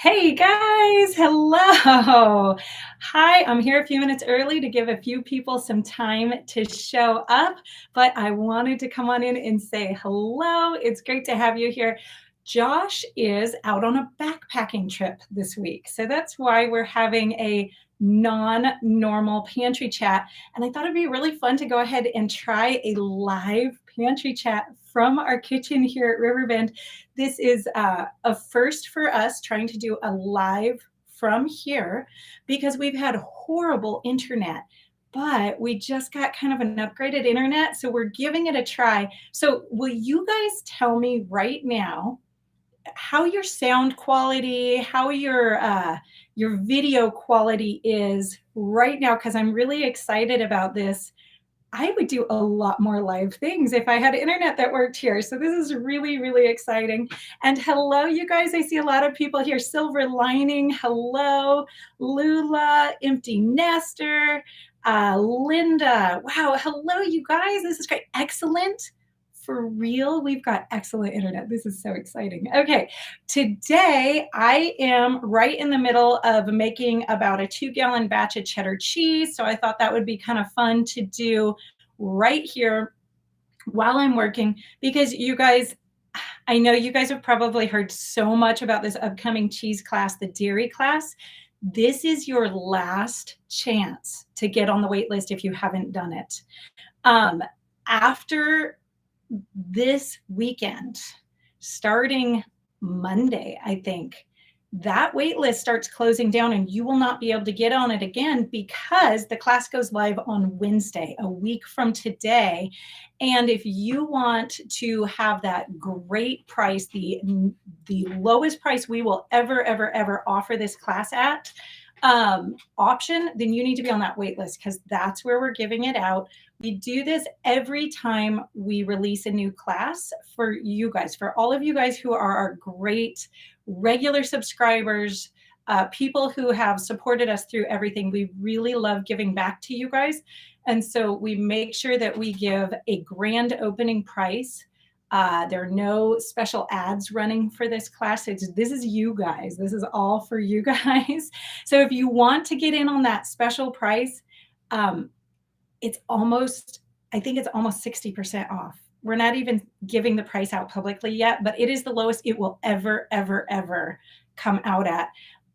Hey guys, hello. Hi, I'm here a few minutes early to give a few people some time to show up, but I wanted to come on in and say hello. It's great to have you here. Josh is out on a backpacking trip this week, so that's why we're having a non-normal pantry chat. And I thought it'd be really fun to go ahead and try a live pantry chat from our kitchen here at Riverbend. This is a first for us, trying to do a live from here because we've had horrible internet, but we just got kind of an upgraded internet, so we're giving it a try. So will you guys tell me right now how your sound quality, how your video quality is right now? Because I'm really excited about this. I would do a lot more live things if I had internet that worked here. So this is really, really exciting. And hello, you guys. I see a lot of people here. Silver Lining, hello. Lula, Empty Nester, Linda. Wow, hello, you guys. This is great. Excellent. For real, we've got excellent internet. This is so exciting. Okay, today I am right in the middle of making about a 2-gallon batch of cheddar cheese. So I thought that would be kind of fun to do right here while I'm working, because you guys, I know you guys have probably heard so much about this upcoming cheese class, the dairy class. This is your last chance to get on the wait list if you haven't done it. After this weekend, starting Monday, I think, that wait list starts closing down and you will not be able to get on it again because the class goes live on Wednesday, a week from today. And if you want to have that great price, the lowest price we will ever offer this class at, option, then you need to be on that wait list because that's where we're giving it out. We do this every time we release a new class for you guys, for all of you guys who are our great regular subscribers, people who have supported us through everything. We really love giving back to you guys. And so we make sure that we give a grand opening price. There are no special ads running for this class. This is you guys. This is all for you guys. So if you want to get in on that special price, it's almost, I think it's almost 60% off. We're not even giving the price out publicly yet, but it is the lowest it will ever come out at.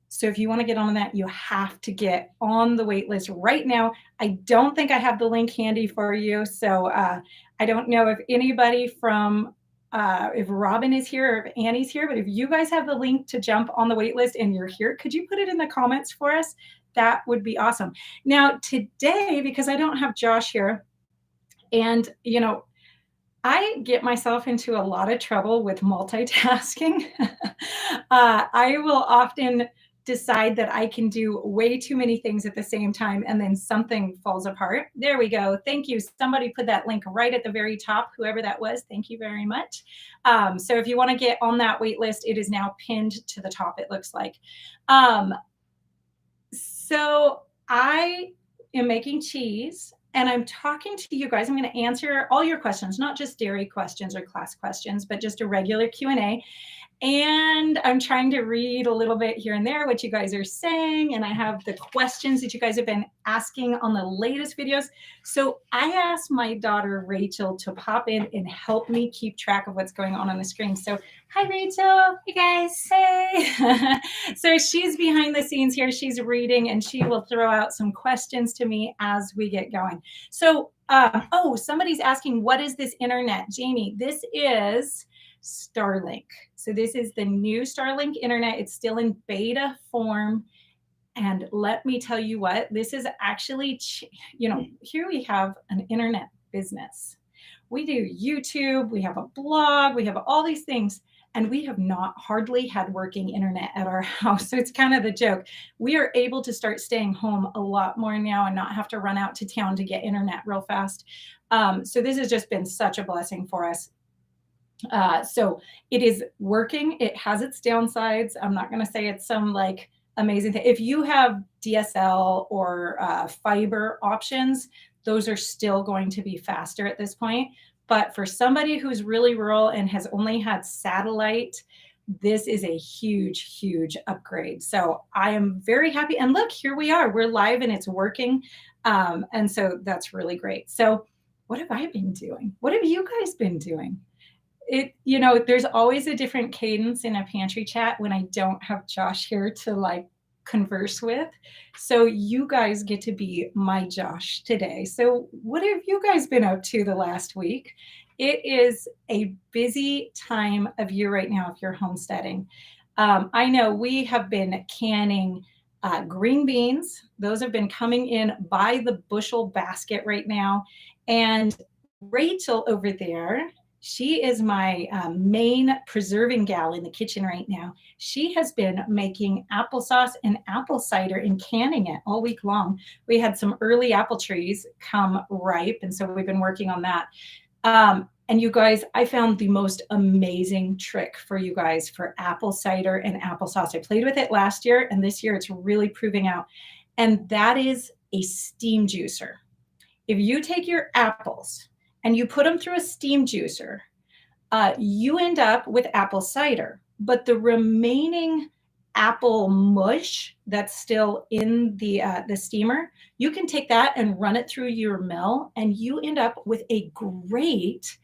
So if you want to get on that, you have to get on the wait list right now. I don't think I have the link handy for you. So I don't know if anybody from, if Robin is here or if Annie's here, but if you guys have the link to jump on the wait list and you're here, could you put it in the comments for us? That would be awesome. Now today, because I don't have Josh here, and you know, I get myself into a lot of trouble with multitasking. I will often decide that I can do way too many things at the same time and then something falls apart. There we go. Thank you. Somebody put that link right at the very top, whoever that was. Thank you very much. So if you want to get on that wait list, it is now pinned to the top, it looks like. So I am making cheese and I'm talking to you guys. I'm going to answer all your questions, not just dairy questions or class questions, but just a regular Q&A. And I'm trying to read a little bit here and there what you guys are saying. And I have the questions that you guys have been asking on the latest videos. So I asked my daughter, Rachel, to pop in and help me keep track of what's going on the screen. So hi, Rachel. Hey, guys. Hey. So she's behind the scenes here. She's reading and she will throw out some questions to me as we get going. So, oh, somebody's asking, what is this internet? Jamie, this is Starlink. So this is the new Starlink internet. It's still in beta form. And let me tell you what, this is actually, you know, here we have an internet business. We do YouTube, we have a blog, we have all these things, and we have not hardly had working internet at our house. So it's kind of the joke. We are able to start staying home a lot more now and not have to run out to town to get internet real fast. So this has just been such a blessing for us. So it is working. It has its downsides. I'm not going to say it's some like amazing thing. If you have DSL or fiber options, those are still going to be faster at this point. But for somebody who's really rural and has only had satellite, this is a huge, huge upgrade. So I am very happy. And look, here we are. We're live and it's working. And so that's really great. So what have I been doing? What have you guys been doing? There's always a different cadence in a pantry chat when I don't have Josh here to like converse with. So you guys get to be my Josh today. So what have you guys been up to the last week? It is a busy time of year right now if you're homesteading. I know we have been canning green beans. Those have been coming in by the bushel basket right now. And Rachel over there, she is my main preserving gal in the kitchen right now. She has been making applesauce and apple cider and canning it all week long. We had some early apple trees come ripe, and so we've been working on that. And you guys, I found the most amazing trick for you guys for apple cider and applesauce. I played with it last year, and this year it's really proving out. And that is a steam juicer. If you take your apples and you put them through a steam juicer, you end up with apple cider. But the remaining apple mush that's still in the steamer, you can take that and run it through your mill, and you end up with a great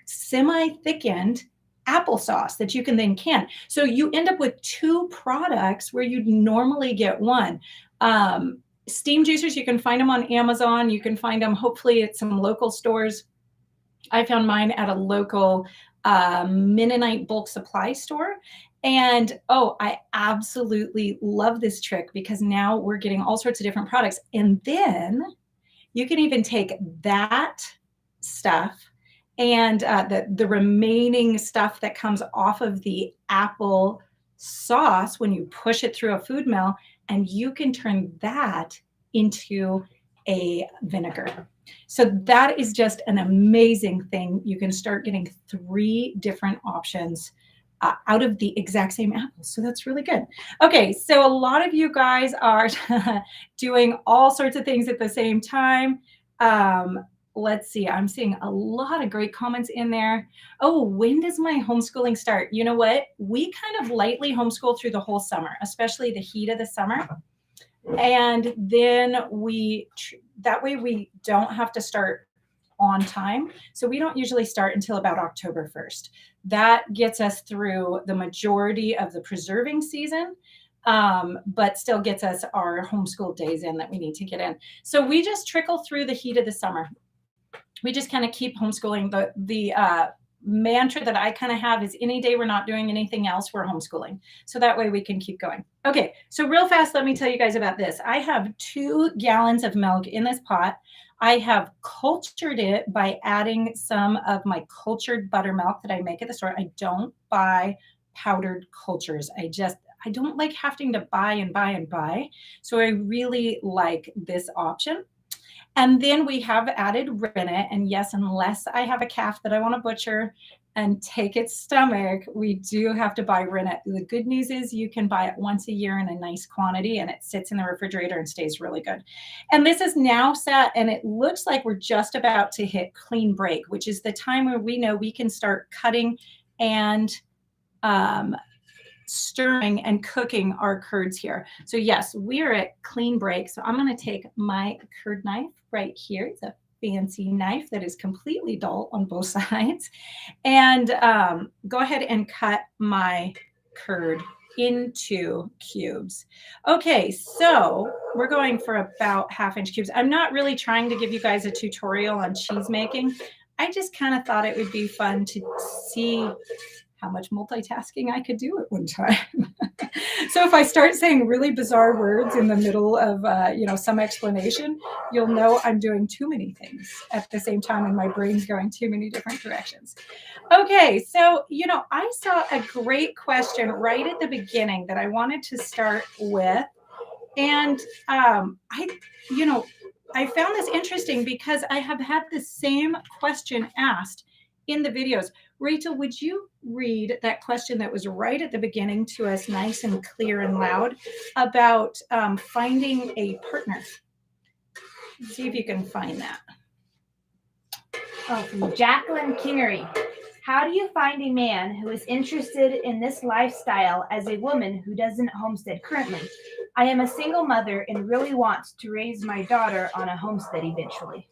semi-thickened applesauce that you can then can. So you end up with two products where you'd normally get one. Steam juicers, you can find them on Amazon. You can find them hopefully at some local stores. I found mine at a local Mennonite bulk supply store. And I absolutely love this trick because now we're getting all sorts of different products. And then you can even take that stuff and the remaining stuff that comes off of the apple sauce when you push it through a food mill, and you can turn that into a vinegar. So that is just an amazing thing. You can start getting 3 different options out of the exact same apples. So that's really good. Okay, so a lot of you guys are doing all sorts of things at the same time. Let's see, I'm seeing a lot of great comments in there. Oh, when does my homeschooling start? You know what? We kind of lightly homeschool through the whole summer, especially the heat of the summer. And then that way we don't have to start on time. So we don't usually start until about October 1st. That gets us through the majority of the preserving season, but still gets us our homeschool days in that we need to get in. So we just trickle through the heat of the summer. We just kind of keep homeschooling. The mantra that I kind of have is any day we're not doing anything else, we're homeschooling. So that way we can keep going. Okay, so real fast, let me tell you guys about this. I have 2 gallons of milk in this pot. I have cultured it by adding some of my cultured buttermilk that I make at the store. I don't buy powdered cultures. I don't like having to buy and buy and buy. So I really like this option. And then we have added rennet. And yes, unless I have a calf that I want to butcher and take its stomach, we do have to buy rennet. The good news is you can buy it once a year in a nice quantity, and it sits in the refrigerator and stays really good. And this is now set, and it looks like we're just about to hit clean break, which is the time where we know we can start cutting and stirring and cooking our curds here. So yes, we're at clean break. So I'm going to take my curd knife right here. It's a fancy knife that is completely dull on both sides, and go ahead and cut my curd into cubes. Okay, so we're going for about 1/2 inch cubes. I'm not really trying to give you guys a tutorial on cheese making. I just kind of thought it would be fun to see how much multitasking I could do at one time. So if I start saying really bizarre words in the middle of some explanation, you'll know I'm doing too many things at the same time and my brain's going too many different directions. Okay, so I saw a great question right at the beginning that I wanted to start with. And I found this interesting because I have had the same question asked in the videos. Rachel, would you read that question that was right at the beginning to us nice and clear and loud about finding a partner? See if you can find that. Oh, from Jacqueline Kingery. How do you find a man who is interested in this lifestyle as a woman who doesn't homestead currently? I am a single mother and really want to raise my daughter on a homestead eventually.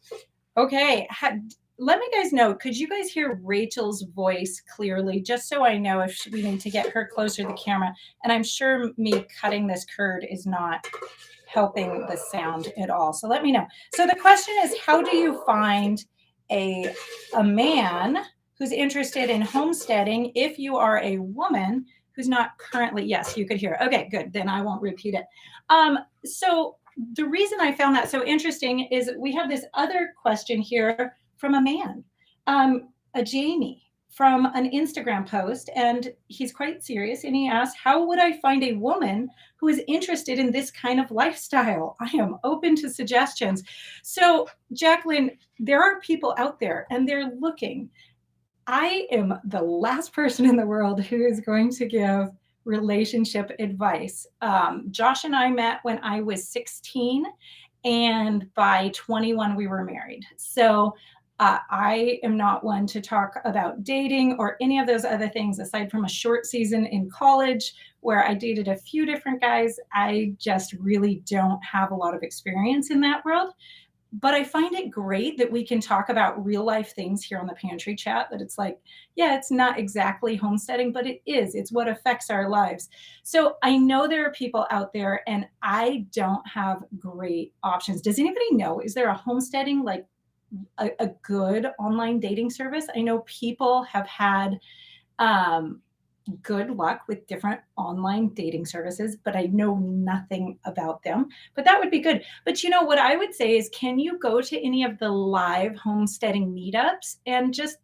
Okay. Let me guys know, could you guys hear Rachel's voice clearly, just so I know if we need to get her closer to the camera? And I'm sure me cutting this curd is not helping the sound at all. So let me know. So the question is, how do you find a man who's interested in homesteading if you are a woman who's not currently, yes, you could hear. Okay, good. Then I won't repeat it. So the reason I found that so interesting is we have this other question here from a man, a Jamie, from an Instagram post, and he's quite serious, and he asked, how would I find a woman who is interested in this kind of lifestyle? I am open to suggestions. So Jacqueline, there are people out there and they're looking. I am the last person in the world who is going to give relationship advice. Josh and I met when I was 16, and by 21 we were married. So I am not one to talk about dating or any of those other things aside from a short season in college where I dated a few different guys. I just really don't have a lot of experience in that world. But I find it great that we can talk about real life things here on the pantry chat, that it's like, yeah, it's not exactly homesteading, but it is. It's what affects our lives. So I know there are people out there and I don't have great options. Does anybody know, is there a homesteading, like a good online dating service? I know people have had good luck with different online dating services, but I know nothing about them. But that would be good. But you know what I would say is, can you go to any of the live homesteading meetups and just,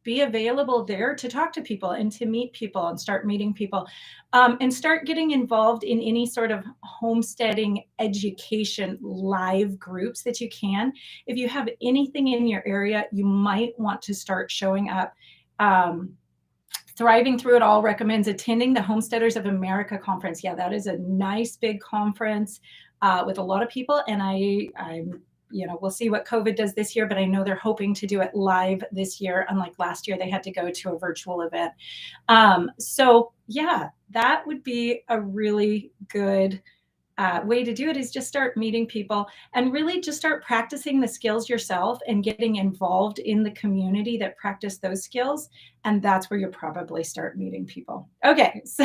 be available there to talk to people and to meet people and start meeting people, and start getting involved in any sort of homesteading education live groups that you can. If you have anything in your area, you might want to start showing up. Thriving Through It All recommends attending the Homesteaders of America conference. Yeah, that is a nice big conference with a lot of people. And I'm, we'll see what COVID does this year, but I know they're hoping to do it live this year. Unlike last year, they had to go to a virtual event. So yeah, that would be a really good way to do it, is just start meeting people and really just start practicing the skills yourself and getting involved in the community that practice those skills. And that's where you'll probably start meeting people. Okay, so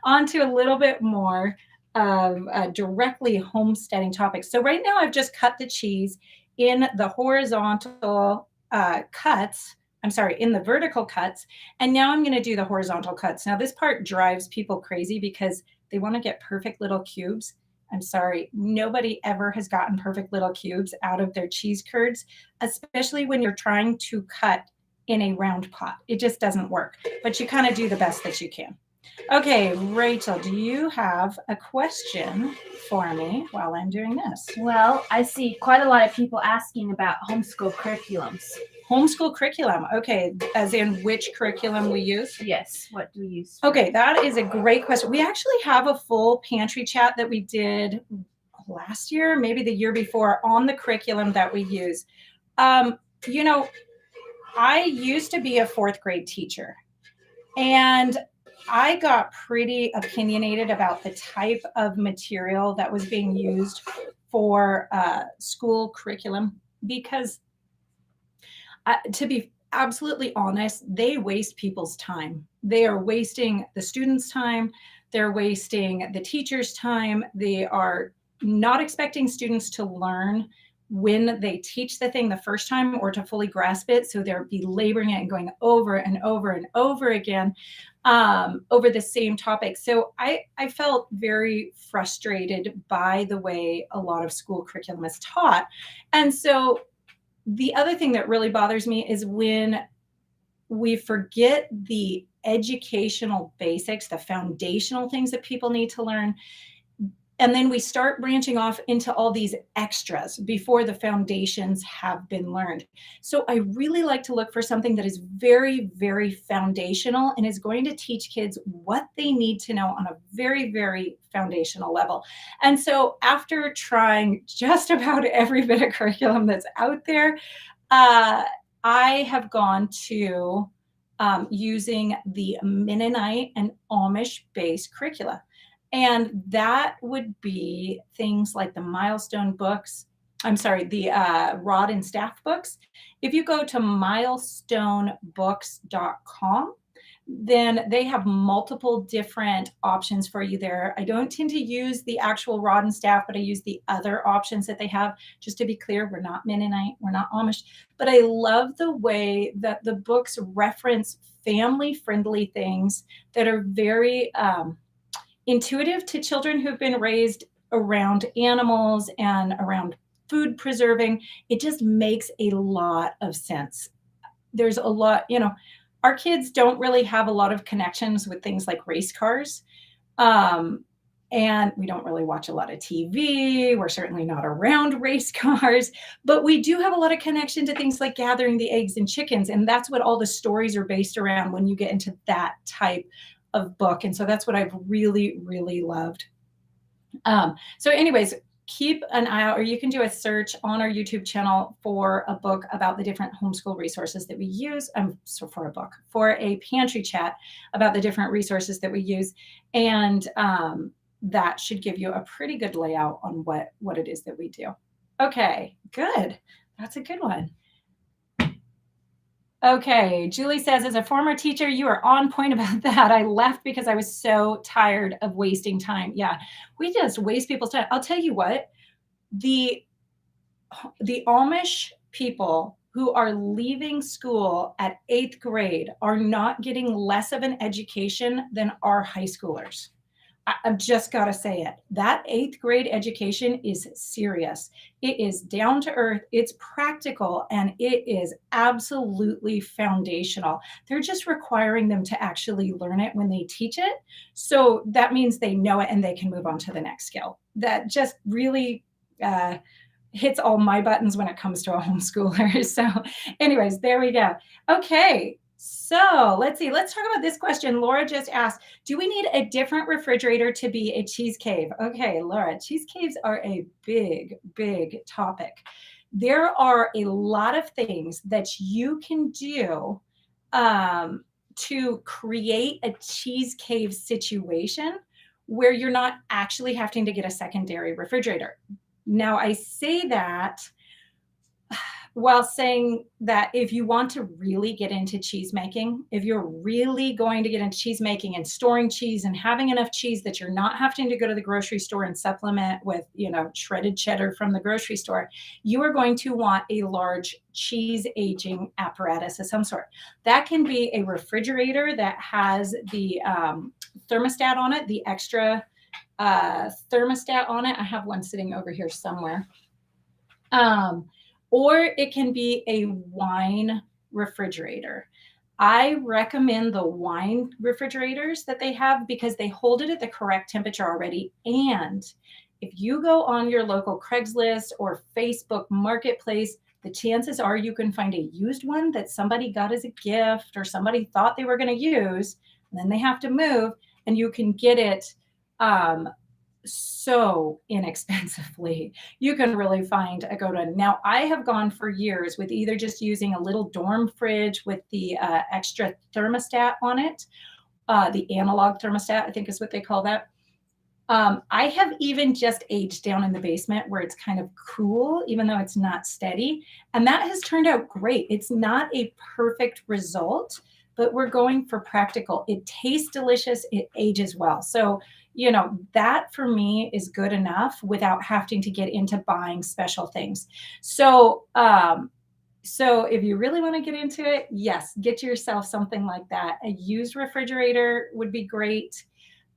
on to a little bit more of directly homesteading topics. So right now I've just cut the cheese in the horizontal cuts. I'm sorry, in the vertical cuts. And now I'm going to do the horizontal cuts. Now this part drives people crazy because they want to get perfect little cubes. I'm sorry, nobody ever has gotten perfect little cubes out of their cheese curds, especially when you're trying to cut in a round pot. It just doesn't work, but you kind of do the best that you can. Okay, Rachel, do you have a question for me while I'm doing this? Well, I see quite a lot of people asking about homeschool curriculums. Homeschool curriculum. Okay, as in which curriculum we use? Yes, what do we use? Okay, that is a great question. We actually have a full pantry chat that we did last year, maybe the year before, on the curriculum that we use. I used to be a fourth grade teacher, and I got pretty opinionated about the type of material that was being used for school curriculum because, to be absolutely honest, they waste people's time. They are wasting the students' time. They're wasting the teachers' time. They are not expecting students to learn when they teach the thing the first time or to fully grasp it. So they're belaboring it and going over and over and over again over the same topic. So I felt very frustrated by the way a lot of school curriculum is taught. And so the other thing that really bothers me is when we forget the educational basics, the foundational things that people need to learn. And then we start branching off into all these extras before the foundations have been learned. So I really like to look for something that is very, very foundational and is going to teach kids what they need to know on a very, very foundational level. And so after trying just about every bit of curriculum that's out there, I have gone to using the Mennonite and Amish-based curricula. And that would be things like the milestone books. I'm sorry, the Rod and Staff books. If you go to milestonebooks.com, then they have multiple different options for you there. I don't tend to use the actual Rod and Staff, but I use the other options that they have. Just to be clear, we're not Mennonite, we're not Amish, but I love the way that the books reference family-friendly things that are very intuitive to children who've been raised around animals and around food preserving. It just makes a lot of sense. There's a lot, our kids don't really have a lot of connections with things like race cars. And we don't really watch a lot of TV. We're certainly not around race cars, but we do have a lot of connection to things like gathering the eggs and chickens. And that's what all the stories are based around when you get into that type of book. And so that's what I've really, really loved. So anyways, keep an eye out, or you can do a search on our YouTube channel for a book about the different homeschool resources that we use. So for a pantry chat about the different resources that we use. And that should give you a pretty good layout on what it is that we do. Okay, good. That's a good one. Okay, Julie says, as a former teacher, you are on point about that. I left because I was so tired of wasting time. Yeah, we just waste people's time. I'll tell you what, the Amish people who are leaving school at 8th grade are not getting less of an education than our high schoolers. I've just got to say it. That 8th grade education is serious. It is down to earth. It's practical, and it is absolutely foundational. They're just requiring them to actually learn it when they teach it. So that means they know it and they can move on to the next skill. That just really hits all my buttons when it comes to a homeschooler. So anyways, there we go. Okay. So let's see. Let's talk about this question. Laura just asked, do we need a different refrigerator to be a cheese cave? Okay, Laura, cheese caves are a big, big topic. There are a lot of things that you can do to create a cheese cave situation where you're not actually having to get a secondary refrigerator. Now, I say that while saying that if you want to really get into cheese making, if you're really going to get into cheese making and storing cheese and having enough cheese that you're not having to go to the grocery store and supplement with, shredded cheddar from the grocery store, you are going to want a large cheese aging apparatus of some sort. That can be a refrigerator that has the thermostat on it, the extra thermostat on it. I have one sitting over here somewhere. Or it can be a wine refrigerator. I recommend the wine refrigerators that they have because they hold it at the correct temperature already. And if you go on your local Craigslist or Facebook Marketplace, the chances are you can find a used one that somebody got as a gift or somebody thought they were going to use, and then they have to move, and you can get it so inexpensively. You can really find a good one. Now, I have gone for years with either just using a little dorm fridge with the extra thermostat on it, the analog thermostat, I think is what they call that. I have even just aged down in the basement where it's kind of cool, even though it's not steady. And that has turned out great. It's not a perfect result, but we're going for practical. It tastes delicious. It ages well. So that for me is good enough without having to get into buying special things. So if you really want to get into it, yes, get yourself something like that. A used refrigerator would be great.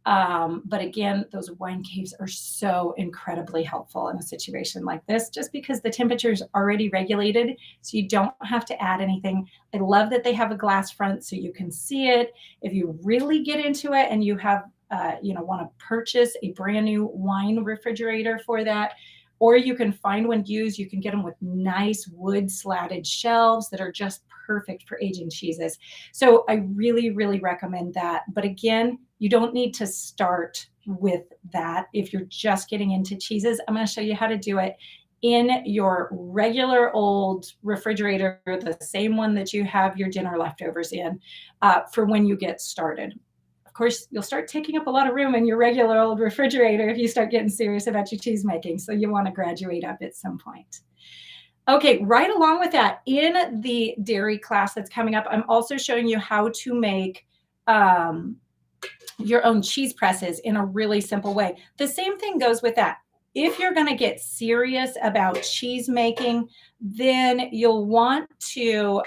But again, those wine caves are so incredibly helpful in a situation like this, just because the temperature is already regulated, so you don't have to add anything. I love that they have a glass front so you can see it. If you really get into it and you have want to purchase a brand new wine refrigerator for that, or you can find one used. You can get them with nice wood slatted shelves that are just perfect for aging cheeses. So I really, really recommend that. But again, you don't need to start with that if you're just getting into cheeses. I'm going to show you how to do it in your regular old refrigerator, the same one that you have your dinner leftovers in, for when you get started. Of course, you'll start taking up a lot of room in your regular old refrigerator if you start getting serious about your cheese making. So you want to graduate up at some point. Okay, right along with that, in the dairy class that's coming up, I'm also showing you how to make your own cheese presses in a really simple way. The same thing goes with that. If you're going to get serious about cheese making, then you'll want to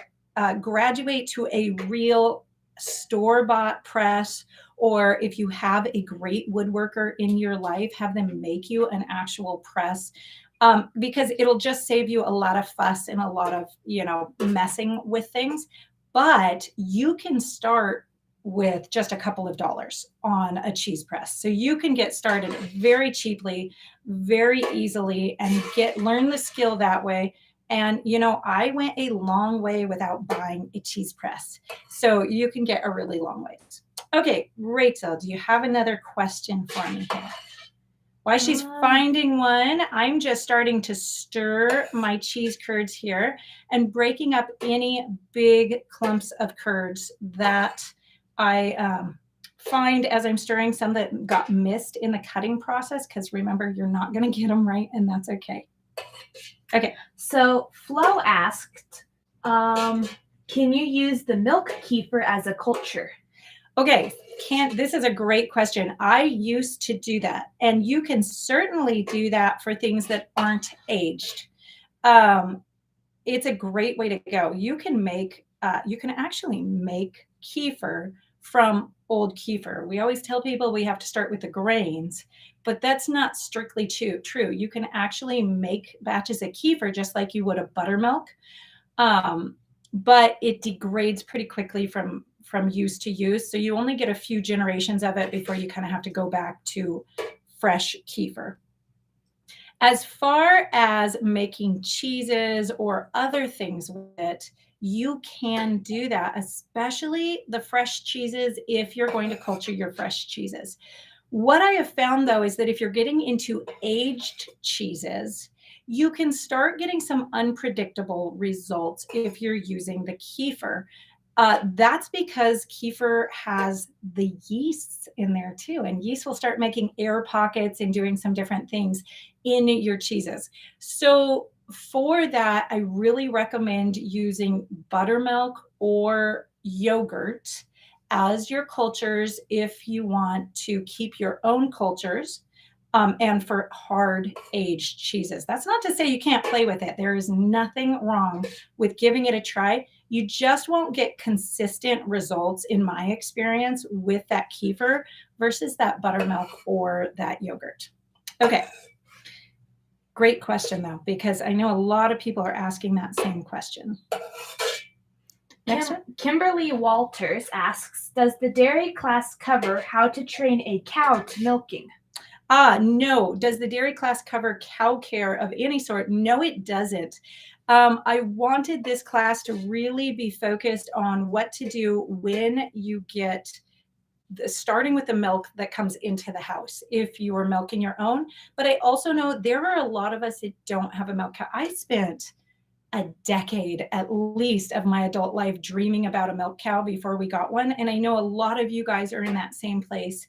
graduate to a real store-bought press, or if you have a great woodworker in your life, have them make you an actual press, because it'll just save you a lot of fuss and a lot of, messing with things. But you can start with just a couple of dollars on a cheese press. So you can get started very cheaply, very easily, and learn the skill that way. And, I went a long way without buying a cheese press. So you can get a really long way. Okay, Rachel, do you have another question for me here? While she's finding one, I'm just starting to stir my cheese curds here and breaking up any big clumps of curds that I find as I'm stirring, some that got missed in the cutting process, because remember, you're not going to get them right, and that's okay. Okay. So Flo asked, can you use the milk kefir as a culture? Okay, this is a great question. I used to do that, and you can certainly do that for things that aren't aged. It's a great way to go. You can actually make kefir from old kefir. We always tell people we have to start with the grains, but that's not strictly true. You can actually make batches of kefir just like you would a buttermilk, but it degrades pretty quickly from use to use. So you only get a few generations of it before you kind of have to go back to fresh kefir. As far as making cheeses or other things with it, you can do that, especially the fresh cheeses if you're going to culture your fresh cheeses. What I have found, though, is that if you're getting into aged cheeses, you can start getting some unpredictable results if you're using the kefir. That's because kefir has the yeasts in there too, and yeast will start making air pockets and doing some different things in your cheeses. So for that, I really recommend using buttermilk or yogurt as your cultures if you want to keep your own cultures, and for hard aged cheeses. That's not to say you can't play with it. There is nothing wrong with giving it a try. You just won't get consistent results, in my experience, with that kefir versus that buttermilk or that yogurt. Okay. Great question, though, because I know a lot of people are asking that same question. Next one. Kimberly Walters asks, does the dairy class cover how to train a cow to milking? No. Does the dairy class cover cow care of any sort? No, it doesn't. I wanted this class to really be focused on what to do when you get starting with the milk that comes into the house if you are milking your own. But I also know there are a lot of us that don't have a milk cow. I spent a decade at least of my adult life dreaming about a milk cow before we got one. And I know a lot of you guys are in that same place.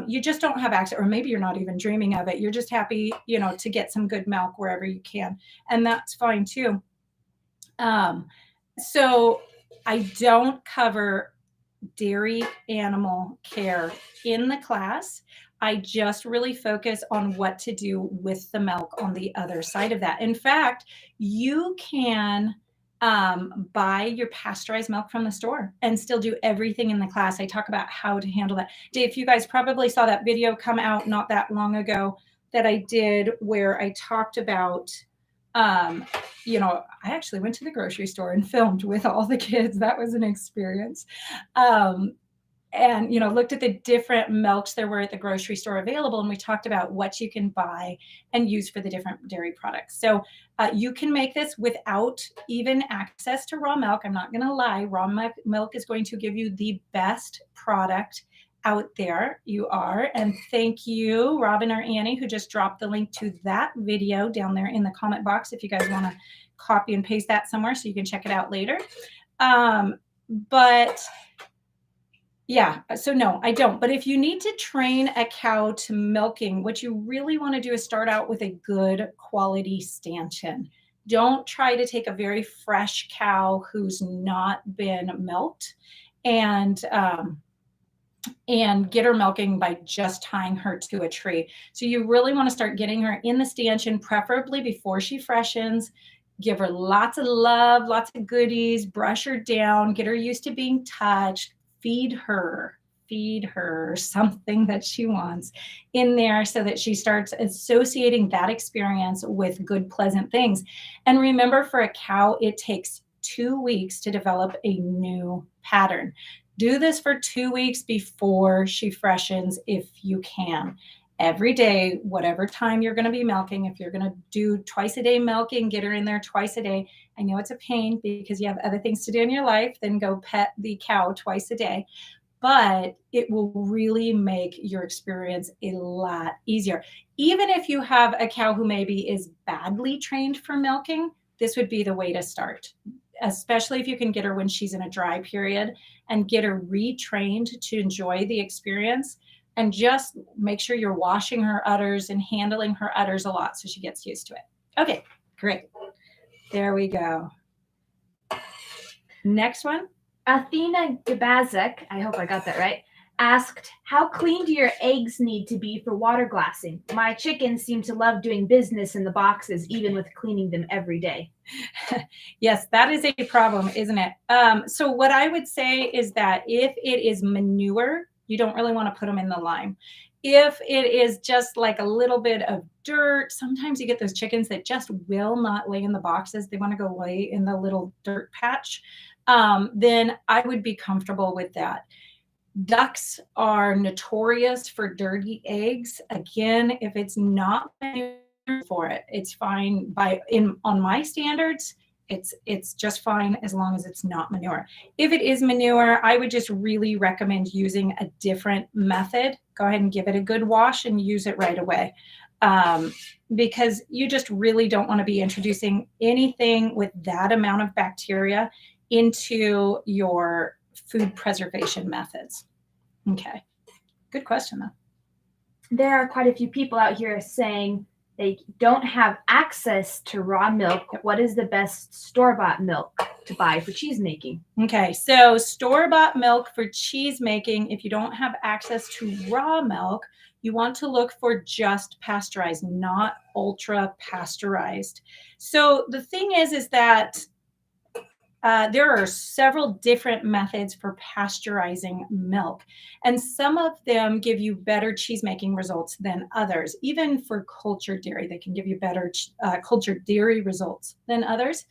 You just don't have access, or maybe you're not even dreaming of it. You're just happy, to get some good milk wherever you can. And that's fine too. So I don't cover dairy animal care in the class. I just really focus on what to do with the milk on the other side of that. In fact, you can buy your pasteurized milk from the store and still do everything in the class. I talk about how to handle that. Dave, you guys probably saw that video come out not that long ago that I did where I talked about, I actually went to the grocery store and filmed with all the kids. That was an experience. And looked at the different milks there were at the grocery store available, and we talked about what you can buy and use for the different dairy products. So you can make this without even access to raw milk. I'm not going to lie, raw milk is going to give you the best product out there. You are. And thank you, Robin or Annie, who just dropped the link to that video down there in the comment box if you guys want to copy and paste that somewhere so you can check it out later. But yeah, so no, I don't. But if you need to train a cow to milking, what you really want to do is start out with a good quality stanchion. Don't try to take a very fresh cow who's not been milked and get her milking by just tying her to a tree. So you really want to start getting her in the stanchion, preferably before she freshens. Give her lots of love, lots of goodies, brush her down, get her used to being touched, feed her something that she wants in there so that she starts associating that experience with good, pleasant things. And remember, for a cow, it takes 2 weeks to develop a new pattern. Do this for 2 weeks before she freshens if you can. Every day, whatever time you're going to be milking, if you're going to do twice a day milking, get her in there twice a day. I know it's a pain because you have other things to do in your life than go pet the cow twice a day, but it will really make your experience a lot easier. Even if you have a cow who maybe is badly trained for milking, this would be the way to start, especially if you can get her when she's in a dry period and get her retrained to enjoy the experience. And just make sure you're washing her udders and handling her udders a lot so she gets used to it. Okay, great. There we go. Next one. Athena Gabazek, I hope I got that right, asked, how clean do your eggs need to be for water glassing? My chickens seem to love doing business in the boxes, even with cleaning them every day. Yes, that is a problem, isn't it? So what I would say is that if it is manure, you don't really want to put them in the lime. If it is just like a little bit of dirt, sometimes you get those chickens that just will not lay in the boxes. They want to go lay in the little dirt patch. Then I would be comfortable with that. Ducks are notorious for dirty eggs. Again, if it's not for it, it's fine. On my standards, it's just fine as long as it's not manure. If it is manure, I would just really recommend using a different method. Go ahead and give it a good wash and use it right away. Because you just really don't want to be introducing anything with that amount of bacteria into your food preservation methods. Okay, good question though. There are quite a few people out here saying they don't have access to raw milk. What is the best store-bought milk to buy for cheese making? Okay, so store-bought milk for cheese making, if you don't have access to raw milk, you want to look for just pasteurized, not ultra pasteurized. So the thing is that there are several different methods for pasteurizing milk, and some of them give you better cheese making results than others. Even for cultured dairy, they can give you better cultured dairy results than others.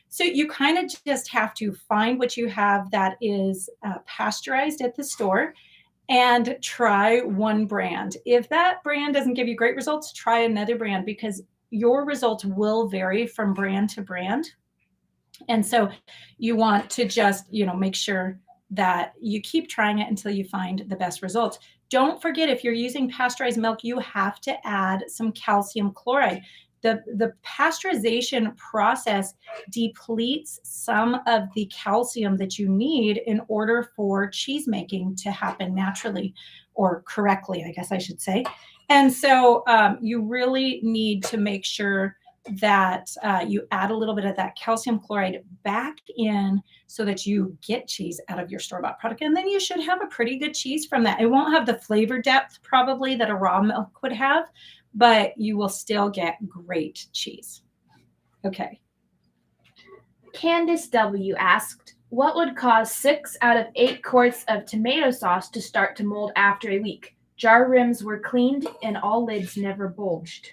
So you kind of just have to find what you have that is pasteurized at the store and try one brand. If that brand doesn't give you great results, try another brand, because your results will vary from brand to brand. And so you want to just, make sure that you keep trying it until you find the best results. Don't forget, if you're using pasteurized milk, you have to add some calcium chloride. The pasteurization process depletes some of the calcium that you need in order for cheese making to happen naturally, or correctly, I guess I should say. And so you really need to make sure that you add a little bit of that calcium chloride back in so that you get cheese out of your store-bought product. And then you should have a pretty good cheese from that. It won't have the flavor depth probably that a raw milk would have, but you will still get great cheese. Okay. Candice W. asked, what would cause 6 out of 8 quarts of tomato sauce to start to mold after a week? Jar rims were cleaned and all lids never bulged.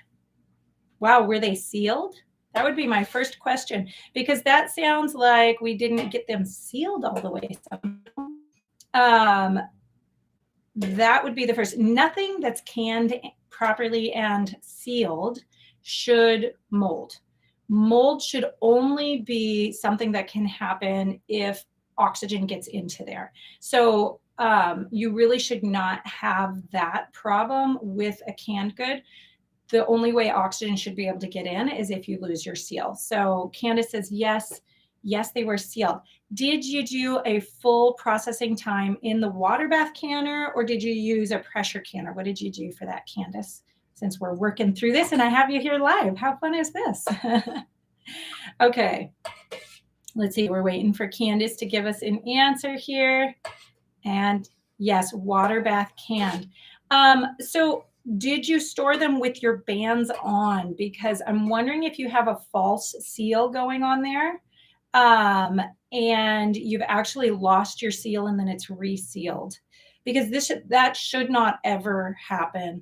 Wow, were they sealed? That would be my first question, because that sounds like we didn't get them sealed all the way. That would be the first. Nothing that's canned properly and sealed should mold. Mold should only be something that can happen if oxygen gets into there. So you really should not have that problem with a canned good. The only way oxygen should be able to get in is if you lose your seal. So Candace says, yes, they were sealed. Did you do a full processing time in the water bath canner, or did you use a pressure canner? What did you do for that, Candace? Since we're working through this and I have you here live, how fun is this? Okay, let's see. We're waiting for Candace to give us an answer here. And yes, water bath canned. So did you store them with your bands on? Because I'm wondering if you have a false seal going on there, and you've actually lost your seal and then it's resealed, because that should not ever happen.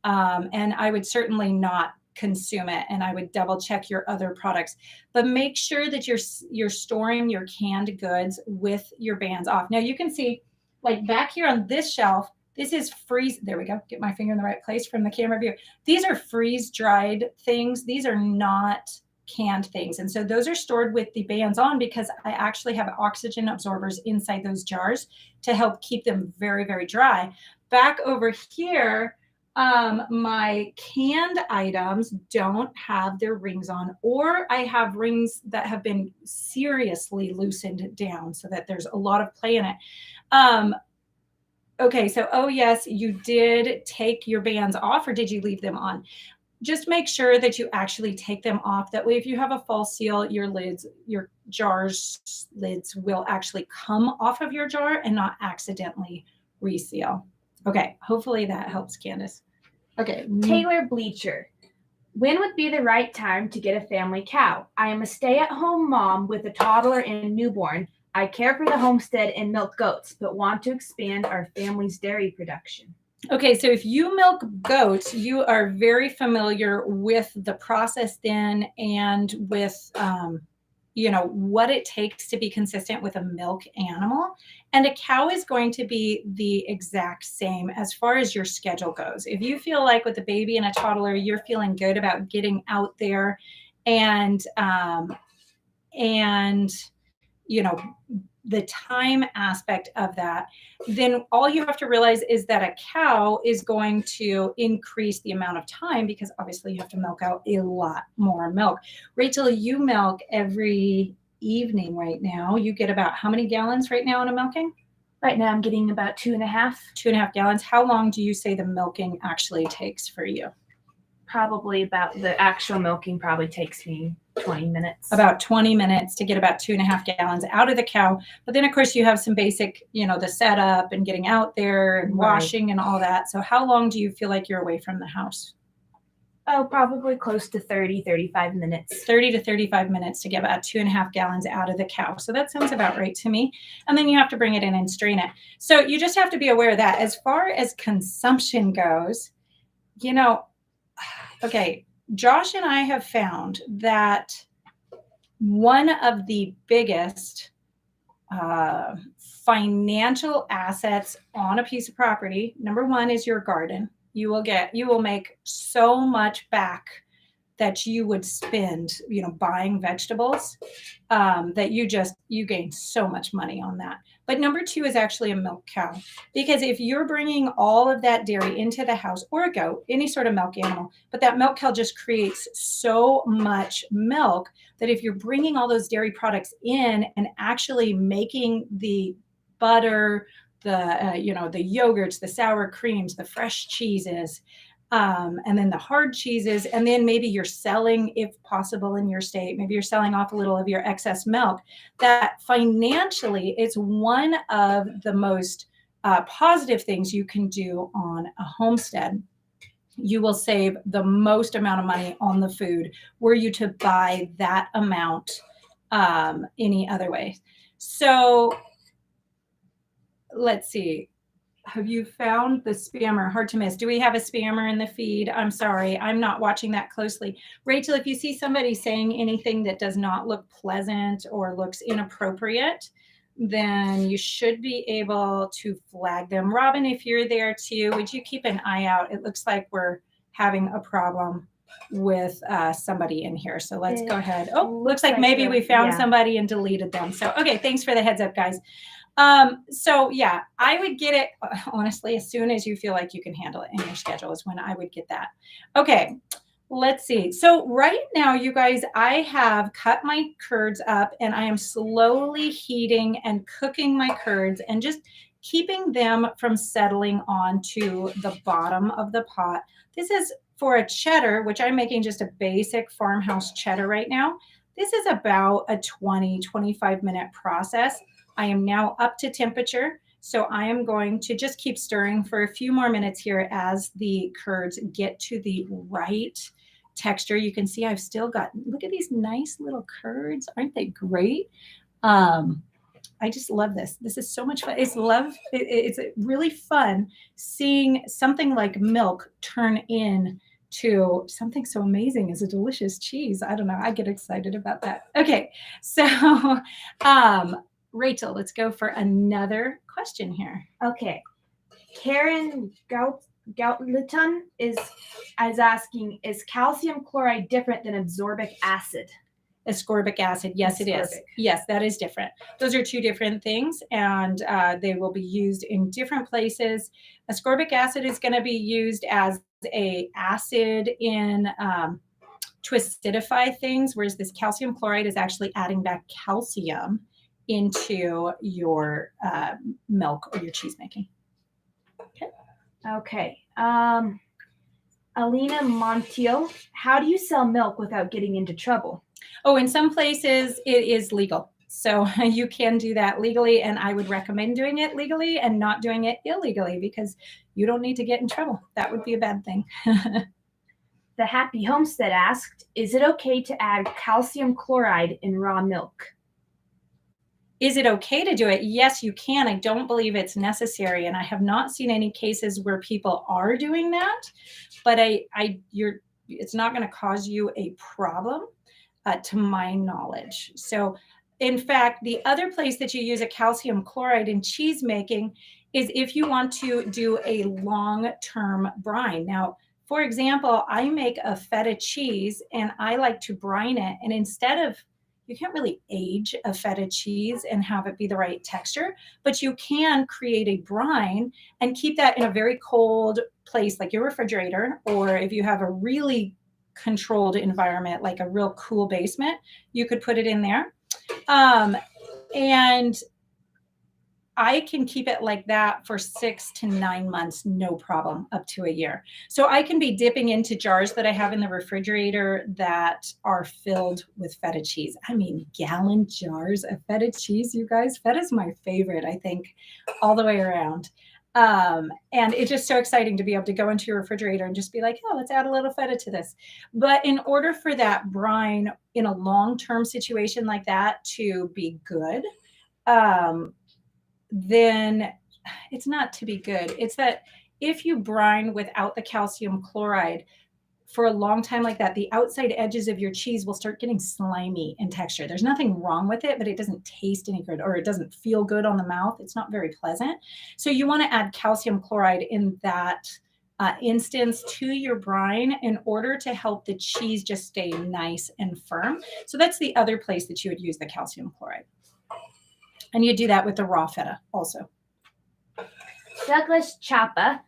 And I would certainly not consume it, and I would double check your other products, but make sure that you're storing your canned goods with your bands off. Now you can see, like back here on this shelf, this is freeze. There we go. Get my finger in the right place from the camera view. These are freeze dried things. These are not canned things. And so those are stored with the bands on, because I actually have oxygen absorbers inside those jars to help keep them very, very dry. Back over here, my canned items don't have their rings on, or I have rings that have been seriously loosened down so that there's a lot of play in it. Okay, so, oh yes, you did take your bands off, or did you leave them on? Just make sure that you actually take them off. That way, if you have a false seal, your jar's lids will actually come off of your jar and not accidentally reseal. Okay, hopefully that helps, Candace. Okay. Taylor Bleacher. When would be the right time to get a family cow? I am a stay-at-home mom with a toddler and newborn. I care for the homestead and milk goats, but want to expand our family's dairy production. Okay, so if you milk goats, you are very familiar with the process then, and with what it takes to be consistent with a milk animal. And a cow is going to be the exact same as far as your schedule goes. If you feel like with a baby and a toddler, you're feeling good about getting out there and the time aspect of that, then all you have to realize is that a cow is going to increase the amount of time, because obviously you have to milk out a lot more milk. Rachel, you milk every evening right now. You get about how many gallons right now in a milking? Right now I'm getting about 2.5. 2.5 gallons. How long do you say the milking actually takes for you? Probably about, the actual milking probably takes me 20 minutes. About 20 minutes to get about 2.5 gallons out of the cow. But then of course you have some basic, the setup and getting out there and washing and all that. So how long do you feel like you're away from the house? Oh, probably close to 35 minutes. 30 to 35 minutes to get about 2.5 gallons out of the cow. So that sounds about right to me. And then you have to bring it in and strain it. So you just have to be aware of that. As far as consumption goes, okay, Josh and I have found that one of the biggest financial assets on a piece of property, number one, is your garden. You will make so much back that you would spend, buying vegetables, that you gain so much money on that. But number two is actually a milk cow, because if you're bringing all of that dairy into the house, or a goat, any sort of milk animal, but that milk cow just creates so much milk that if you're bringing all those dairy products in and actually making the butter, the yogurts, the sour creams, the fresh cheeses, and then the hard cheeses, and then maybe you're selling, if possible in your state, maybe you're selling off a little of your excess milk, that financially it's one of the most positive things you can do on a homestead. You will save the most amount of money on the food were you to buy that amount any other way. So let's see. Have you found the spammer? Hard to miss. Do we have a spammer in the feed? I'm sorry, I'm not watching that closely. Rachel, if you see somebody saying anything that does not look pleasant or looks inappropriate, then you should be able to flag them. Robin, if you're there too, would you keep an eye out? It looks like we're having a problem with somebody in here. So let's go ahead. Oh, looks like maybe we found somebody and deleted them. So, okay, thanks for the heads up, guys. So yeah, I would get it honestly as soon as you feel like you can handle it in your schedule is when I would get that. Okay, let's see. So right now, you guys, I have cut my curds up and I am slowly heating and cooking my curds and just keeping them from settling onto the bottom of the pot. This is for a cheddar, which I'm making just a basic farmhouse cheddar right now. This is about a 25-minute process. I am now up to temperature. So I am going to just keep stirring for a few more minutes here as the curds get to the right texture. You can see I've still got, look at these nice little curds. Aren't they great? I just love this. This is so much fun. It's really fun seeing something like milk turn in to something so amazing as a delicious cheese. I don't know. I get excited about that. Okay. So, Rachel, let's go for another question here. Okay. Karen Goutleton is asking, is calcium chloride different than absorbic acid? Ascorbic acid. Yes, it is. Yes, that is different. Those are two different things, and they will be used in different places. Ascorbic acid is going to be used as a acid in to acidify things, whereas this calcium chloride is actually adding back calcium into your milk or your cheese making. Okay. Okay. Alina Montiel, how do you sell milk without getting into trouble? Oh, in some places it is legal. So you can do that legally, and I would recommend doing it legally and not doing it illegally because you don't need to get in trouble. That would be a bad thing. The Happy Homestead asked, is it okay to add calcium chloride in raw milk? Is it okay to do it? Yes, you can. I don't believe it's necessary, and I have not seen any cases where people are doing that, but it's not going to cause you a problem. To my knowledge. So in fact, the other place that you use a calcium chloride in cheese making is if you want to do a long-term brine. Now, for example, I make a feta cheese and I like to brine it. And instead of, you can't really age a feta cheese and have it be the right texture, but you can create a brine and keep that in a very cold place like your refrigerator, or if you have a really controlled environment like a real cool basement, you could put it in there, and I can keep it like that for 6 to 9 months, no problem, up to a year. So I can be dipping into jars that I have in the refrigerator that are filled with feta cheese. I mean, gallon jars of feta cheese, you guys. Feta is my favorite, I think, all the way around. And it's just so exciting to be able to go into your refrigerator and just be like, oh, let's add a little feta to this. But in order for that brine in a long-term situation like that to be good, then it's not to be good. It's that if you brine without the calcium chloride for a long time like that, the outside edges of your cheese will start getting slimy in texture. There's nothing wrong with it, but it doesn't taste any good, or it doesn't feel good on the mouth. It's not very pleasant. So you want to add calcium chloride in that instance to your brine in order to help the cheese just stay nice and firm. So that's the other place that you would use the calcium chloride. And you do that with the raw feta also. Douglas Chapa,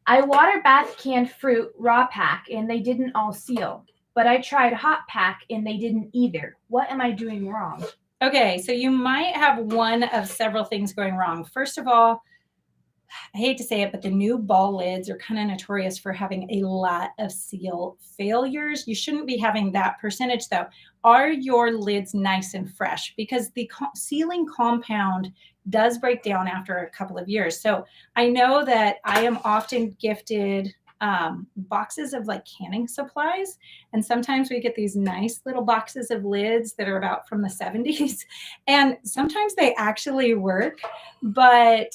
I water bath canned fruit raw pack and they didn't all seal, but I tried hot pack and they didn't either. What am I doing wrong? Okay, so you might have one of several things going wrong. First of all, I hate to say it, but the new ball lids are kind of notorious for having a lot of seal failures. You shouldn't be having that percentage though. Are your lids nice and fresh? Because the sealing compound does break down after a couple of years. So I know that I am often gifted boxes of like canning supplies. And sometimes we get these nice little boxes of lids that are about from the 70s. And sometimes they actually work, but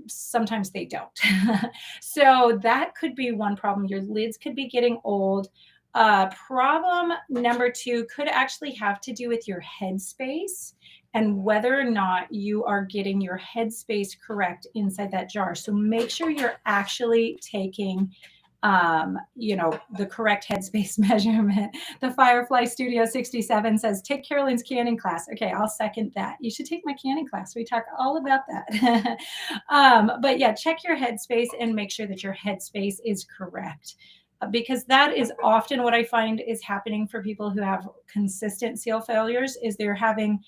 sometimes they don't. So that could be one problem. Your lids could be getting old. Problem number 2 could actually have to do with your headspace and whether or not you are getting your headspace correct inside that jar. So make sure you're actually taking the correct headspace measurement. The Firefly Studio 67 says, take Carolyn's canning class. Okay, I'll second that. You should take my canning class. We talk all about that. But yeah, check your headspace and make sure that your headspace is correct. Because that is often what I find is happening for people who have consistent seal failures, is they're having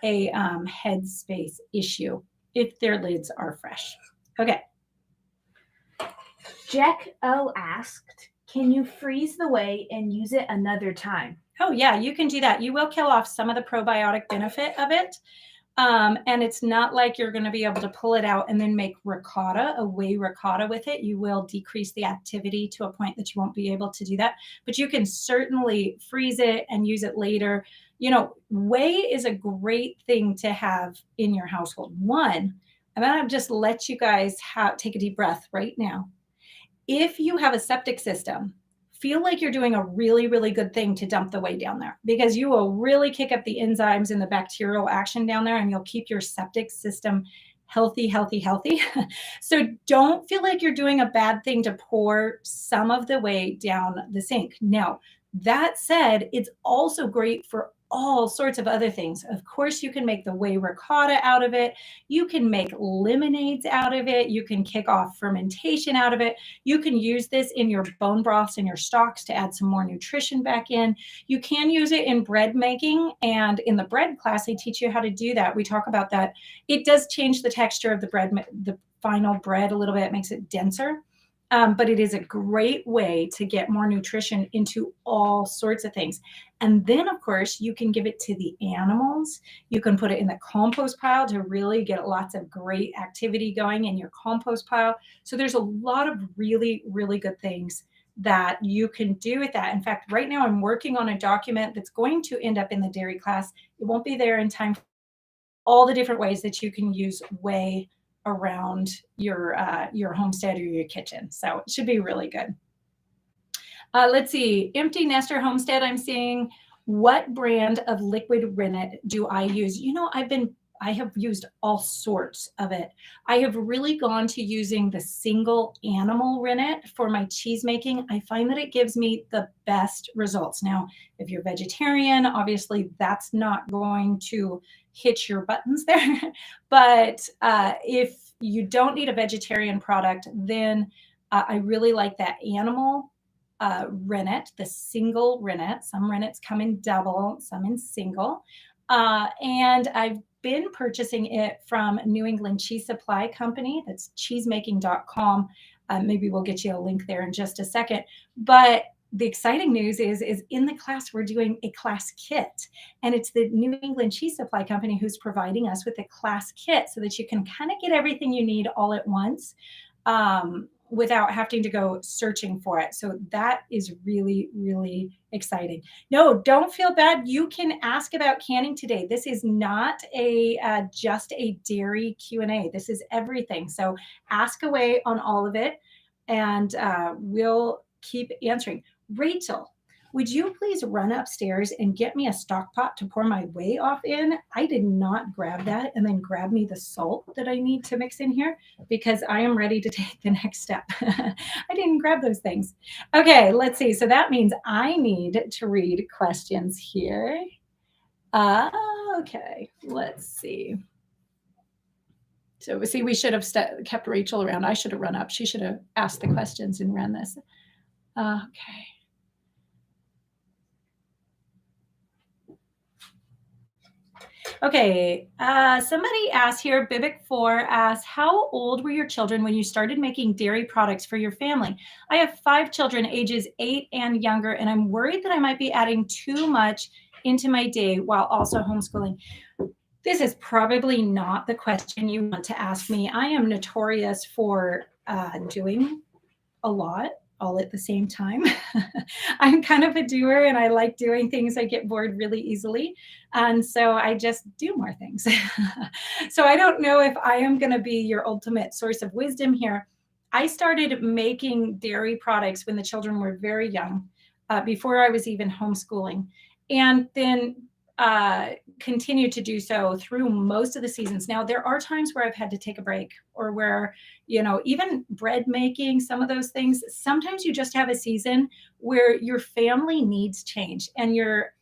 a headspace issue if their lids are fresh. Okay. Jack O asked, can you freeze the whey and use it another time? Oh yeah, you can do that. You will kill off some of the probiotic benefit of it. And it's not like you're going to be able to pull it out and then make ricotta, a whey ricotta with it. You will decrease the activity to a point that you won't be able to do that. But you can certainly freeze it and use it later. Whey is a great thing to have in your household. One, I'm going to just let you guys take a deep breath right now. If you have a septic system, feel like you're doing a really, really good thing to dump the whey down there, because you will really kick up the enzymes and the bacterial action down there, and you'll keep your septic system healthy, healthy, healthy. So don't feel like you're doing a bad thing to pour some of the whey down the sink. Now, that said, it's also great for all sorts of other things. Of course, you can make the whey ricotta out of it. You can make lemonades out of it. You can kick off fermentation out of it. You can use this in your bone broths and your stocks to add some more nutrition back in. You can use it in bread making. And in the bread class, I teach you how to do that. We talk about that. It does change the texture of the bread, the final bread a little bit. It makes it denser. But it is a great way to get more nutrition into all sorts of things. And then, of course, you can give it to the animals. You can put it in the compost pile to really get lots of great activity going in your compost pile. So there's a lot of really, really good things that you can do with that. In fact, right now I'm working on a document that's going to end up in the dairy class. It won't be there in time for all the different ways that you can use whey around your homestead or your kitchen. So it should be really good. Let's see, Empty Nester Homestead, I'm seeing, what brand of liquid rennet do I use? I have used all sorts of it. I have really gone to using the single animal rennet for my cheese making. I find that it gives me the best results. Now, if you're vegetarian, obviously that's not going to hit your buttons there. But if you don't need a vegetarian product, then I really like that animal rennet, the single rennet. Some rennets come in double, some in single. And I've been purchasing it from New England Cheese Supply Company. That's cheesemaking.com. Maybe we'll get you a link there in just a second. But the exciting news is in the class, we're doing a class kit. And it's the New England Cheese Supply Company who's providing us with a class kit so that you can kind of get everything you need all at once. Without having to go searching for it. So that is really, really exciting. No, don't feel bad. You can ask about canning today. This is not just a dairy Q&A. This is everything. So ask away on all of it, and we'll keep answering. Rachel, would you please run upstairs and get me a stock pot to pour my whey off in? I did not grab that, and then grab me the salt that I need to mix in here, because I am ready to take the next step. I didn't grab those things. Okay, let's see. So that means I need to read questions here. Okay, let's see. So see, we should have kept Rachel around. I should have run up. She should have asked the questions and ran this. Okay. Okay, somebody asked here, Bibic4 asked, how old were your children when you started making dairy products for your family? I have 5 children, ages 8 and younger, and I'm worried that I might be adding too much into my day while also homeschooling. This is probably not the question you want to ask me. I am notorious for doing a lot all at the same time. I'm kind of a doer, and I like doing things. I get bored really easily. And so I just do more things. So I don't know if I am going to be your ultimate source of wisdom here. I started making dairy products when the children were very young, before I was even homeschooling. And then continued to do so through most of the seasons. Now, there are times where I've had to take a break, or where, even bread making, some of those things, sometimes you just have a season where your family needs change and your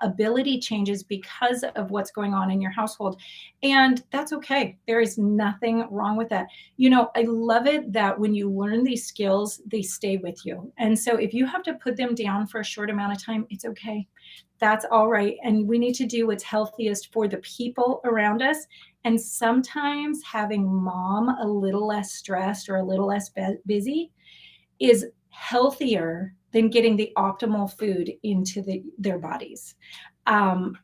ability changes because of what's going on in your household. And that's okay. There is nothing wrong with that. I love it that when you learn these skills, they stay with you. And so if you have to put them down for a short amount of time, it's okay. That's all right. And we need to do what's healthiest for the people around us. And sometimes having mom a little less stressed or a little less busy is healthier than getting the optimal food into their bodies.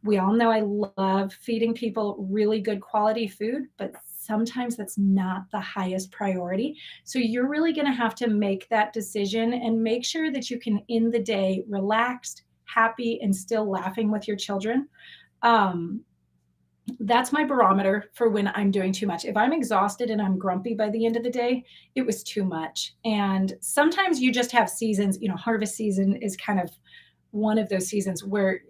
We all know I love feeding people really good quality food, but sometimes that's not the highest priority. So you're really going to have to make that decision and make sure that you can end the day relaxed, happy, and still laughing with your children. That's my barometer for when I'm doing too much. If I'm exhausted and I'm grumpy by the end of the day, it was too much. And sometimes you just have seasons, harvest season is kind of one of those seasons where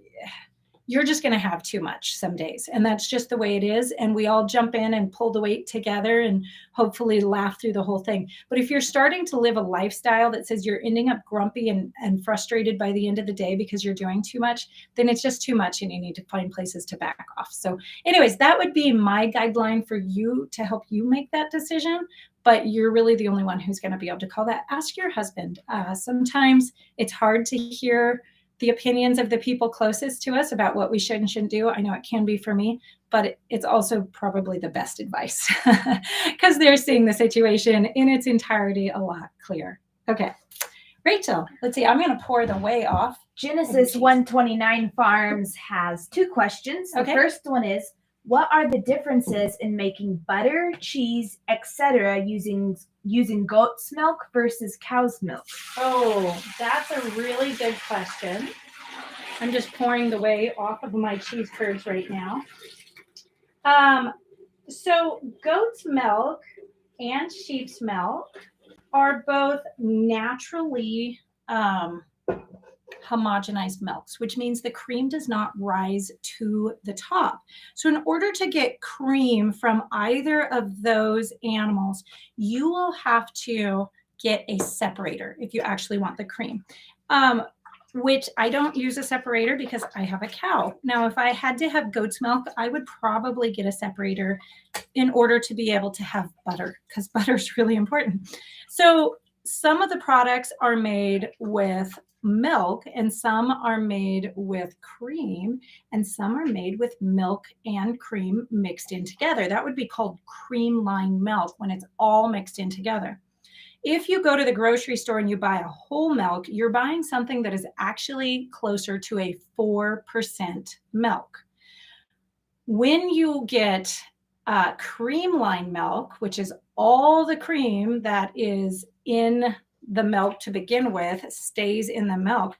you're just going to have too much some days. And that's just the way it is. And we all jump in and pull the weight together and hopefully laugh through the whole thing. But if you're starting to live a lifestyle that says you're ending up grumpy and frustrated by the end of the day because you're doing too much, then it's just too much and you need to find places to back off. So anyways, that would be my guideline for you to help you make that decision. But you're really the only one who's going to be able to call that. Ask your husband. Sometimes it's hard to hear the opinions of the people closest to us about what we should and shouldn't do. I know it can be for me, but it's also probably the best advice because they're seeing the situation in its entirety a lot clearer. Okay, Rachel, let's see. I'm going to pour the whey off. Genesis 129 Farms has 2 questions. The first one is, what are the differences in making butter, cheese, etc. using goat's milk versus cow's milk? Oh, that's a really good question. I'm just pouring the whey off of my cheese curds right now. So goat's milk and sheep's milk are both naturally homogenized milks, which means the cream does not rise to the top. So in order to get cream from either of those animals, you will have to get a separator if you actually want the cream, which I don't use a separator because I have a cow. Now, if I had to have goat's milk, I would probably get a separator in order to be able to have butter, because butter is really important. So some of the products are made with milk and some are made with cream and some are made with milk and cream mixed in together. That would be called cream line milk when it's all mixed in together. If you go to the grocery store and you buy a whole milk, you're buying something that is actually closer to a 4% milk. When you get cream line milk, which is all the cream that is in the milk to begin with, stays in the milk.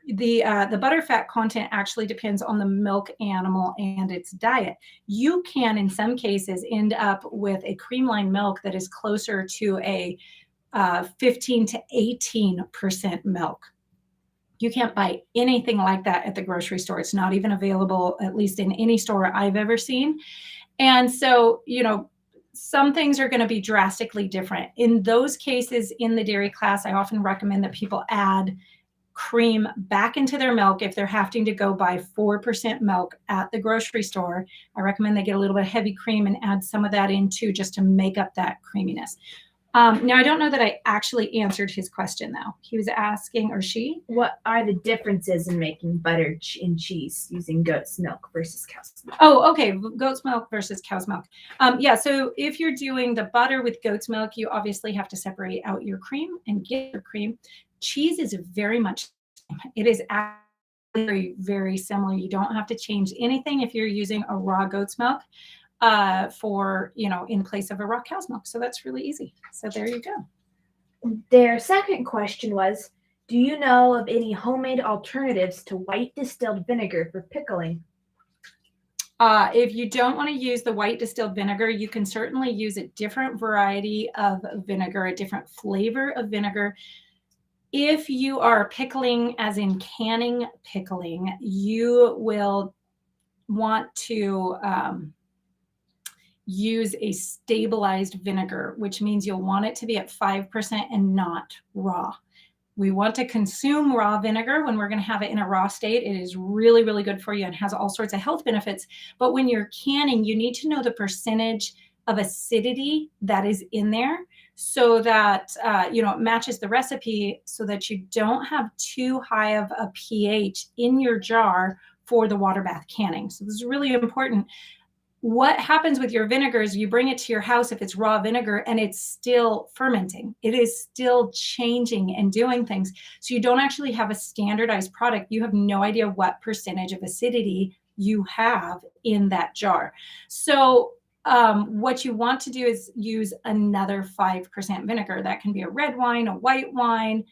The butterfat content actually depends on the milk animal and its diet. You can, in some cases, end up with a cream line milk that is closer to a 15 to 18% milk. You can't buy anything like that at the grocery store. It's not even available, at least in any store I've ever seen. And so, some things are going to be drastically different. In those cases, in the dairy class, I often recommend that people add cream back into their milk if they're having to go buy 4% milk at the grocery store. I recommend they get a little bit of heavy cream and add some of that in too, just to make up that creaminess. Now, I don't know that I actually answered his question, though. He was asking, or she, what are the differences in making butter and cheese using goat's milk versus cow's milk? Oh, okay. Goat's milk versus cow's milk. Yeah, so if you're doing the butter with goat's milk, you obviously have to separate out your cream and get your cream. Cheese is very much, it is very, very similar. You don't have to change anything if you're using a raw goat's milk for, in place of a raw cow's milk. So that's really easy. So there you go. Their second question was, do you know of any homemade alternatives to white distilled vinegar for pickling? If you don't want to use the white distilled vinegar, you can certainly use a different variety of vinegar, a different flavor of vinegar. If you are pickling, as in canning pickling, you will want to use a stabilized vinegar, which means you'll want it to be at 5% and not raw. We want to consume raw vinegar when we're going to have it in a raw state. It is really, really good for you and has all sorts of health benefits. But when you're canning, you need to know the percentage of acidity that is in there so that, it matches the recipe so that you don't have too high of a pH in your jar for the water bath canning. So this is really important. What happens with your vinegar is you bring it to your house if it's raw vinegar and it's still fermenting. It is still changing and doing things. So you don't actually have a standardized product. You have no idea what percentage of acidity you have in that jar. So what you want to do is use another 5% vinegar. That can be a red wine, a white wine.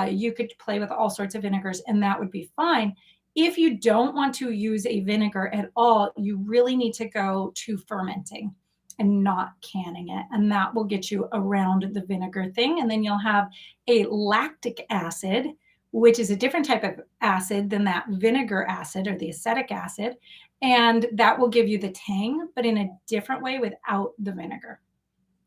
You could play with all sorts of vinegars and that would be fine. If you don't want to use a vinegar at all, you really need to go to fermenting and not canning it. And that will get you around the vinegar thing. And then you'll have a lactic acid, which is a different type of acid than that vinegar acid or the acetic acid. And that will give you the tang, but in a different way without the vinegar.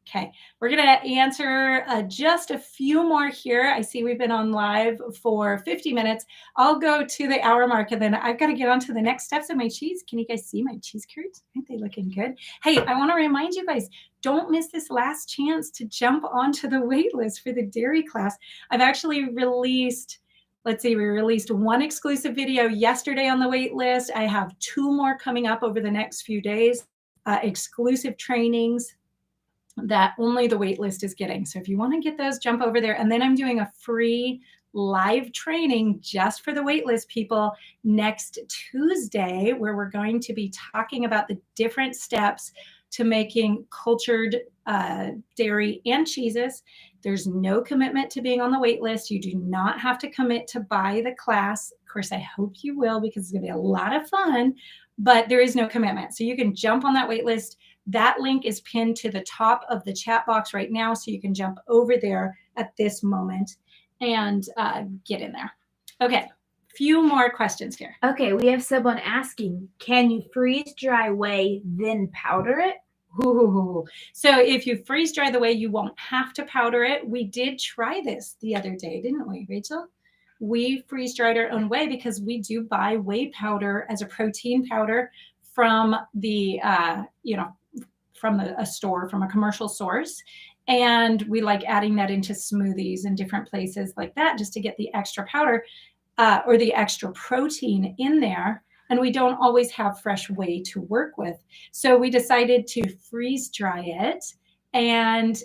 Okay, we're going to answer just a few more here. I see we've been on live for 50 minutes. I'll go to the hour mark and then I've got to get on to the next steps of my cheese. Can you guys see my cheese curds? Aren't they looking good? Hey, I want to remind you guys, don't miss this last chance to jump onto the wait list for the dairy class. I've actually released, let's see, we released one exclusive video yesterday on the wait list. I have 2 more coming up over the next few days, exclusive trainings that only the wait list is getting. So if you want to get those, jump over there. And then I'm doing a free live training just for the wait list people next Tuesday, where we're going to be talking about the different steps to making cultured dairy and cheeses. There's no commitment to being on the wait list. You do not have to commit to buy the class. Of course, I hope you will because it's going to be a lot of fun, but there is no commitment. So you can jump on that wait list. That link is pinned to the top of the chat box right now, so you can jump over there at this moment and get in there. Okay, few more questions here. Okay, we have someone asking, can you freeze dry whey, then powder it? Ooh. So if you freeze dry the whey, you won't have to powder it. We did try this the other day, didn't we, Rachel? We freeze dried our own whey because we do buy whey powder as a protein powder from the, from a store, from a commercial source. And we like adding that into smoothies and different places like that, just to get the extra powder or the extra protein in there. And we don't always have fresh whey to work with. So we decided to freeze dry it, and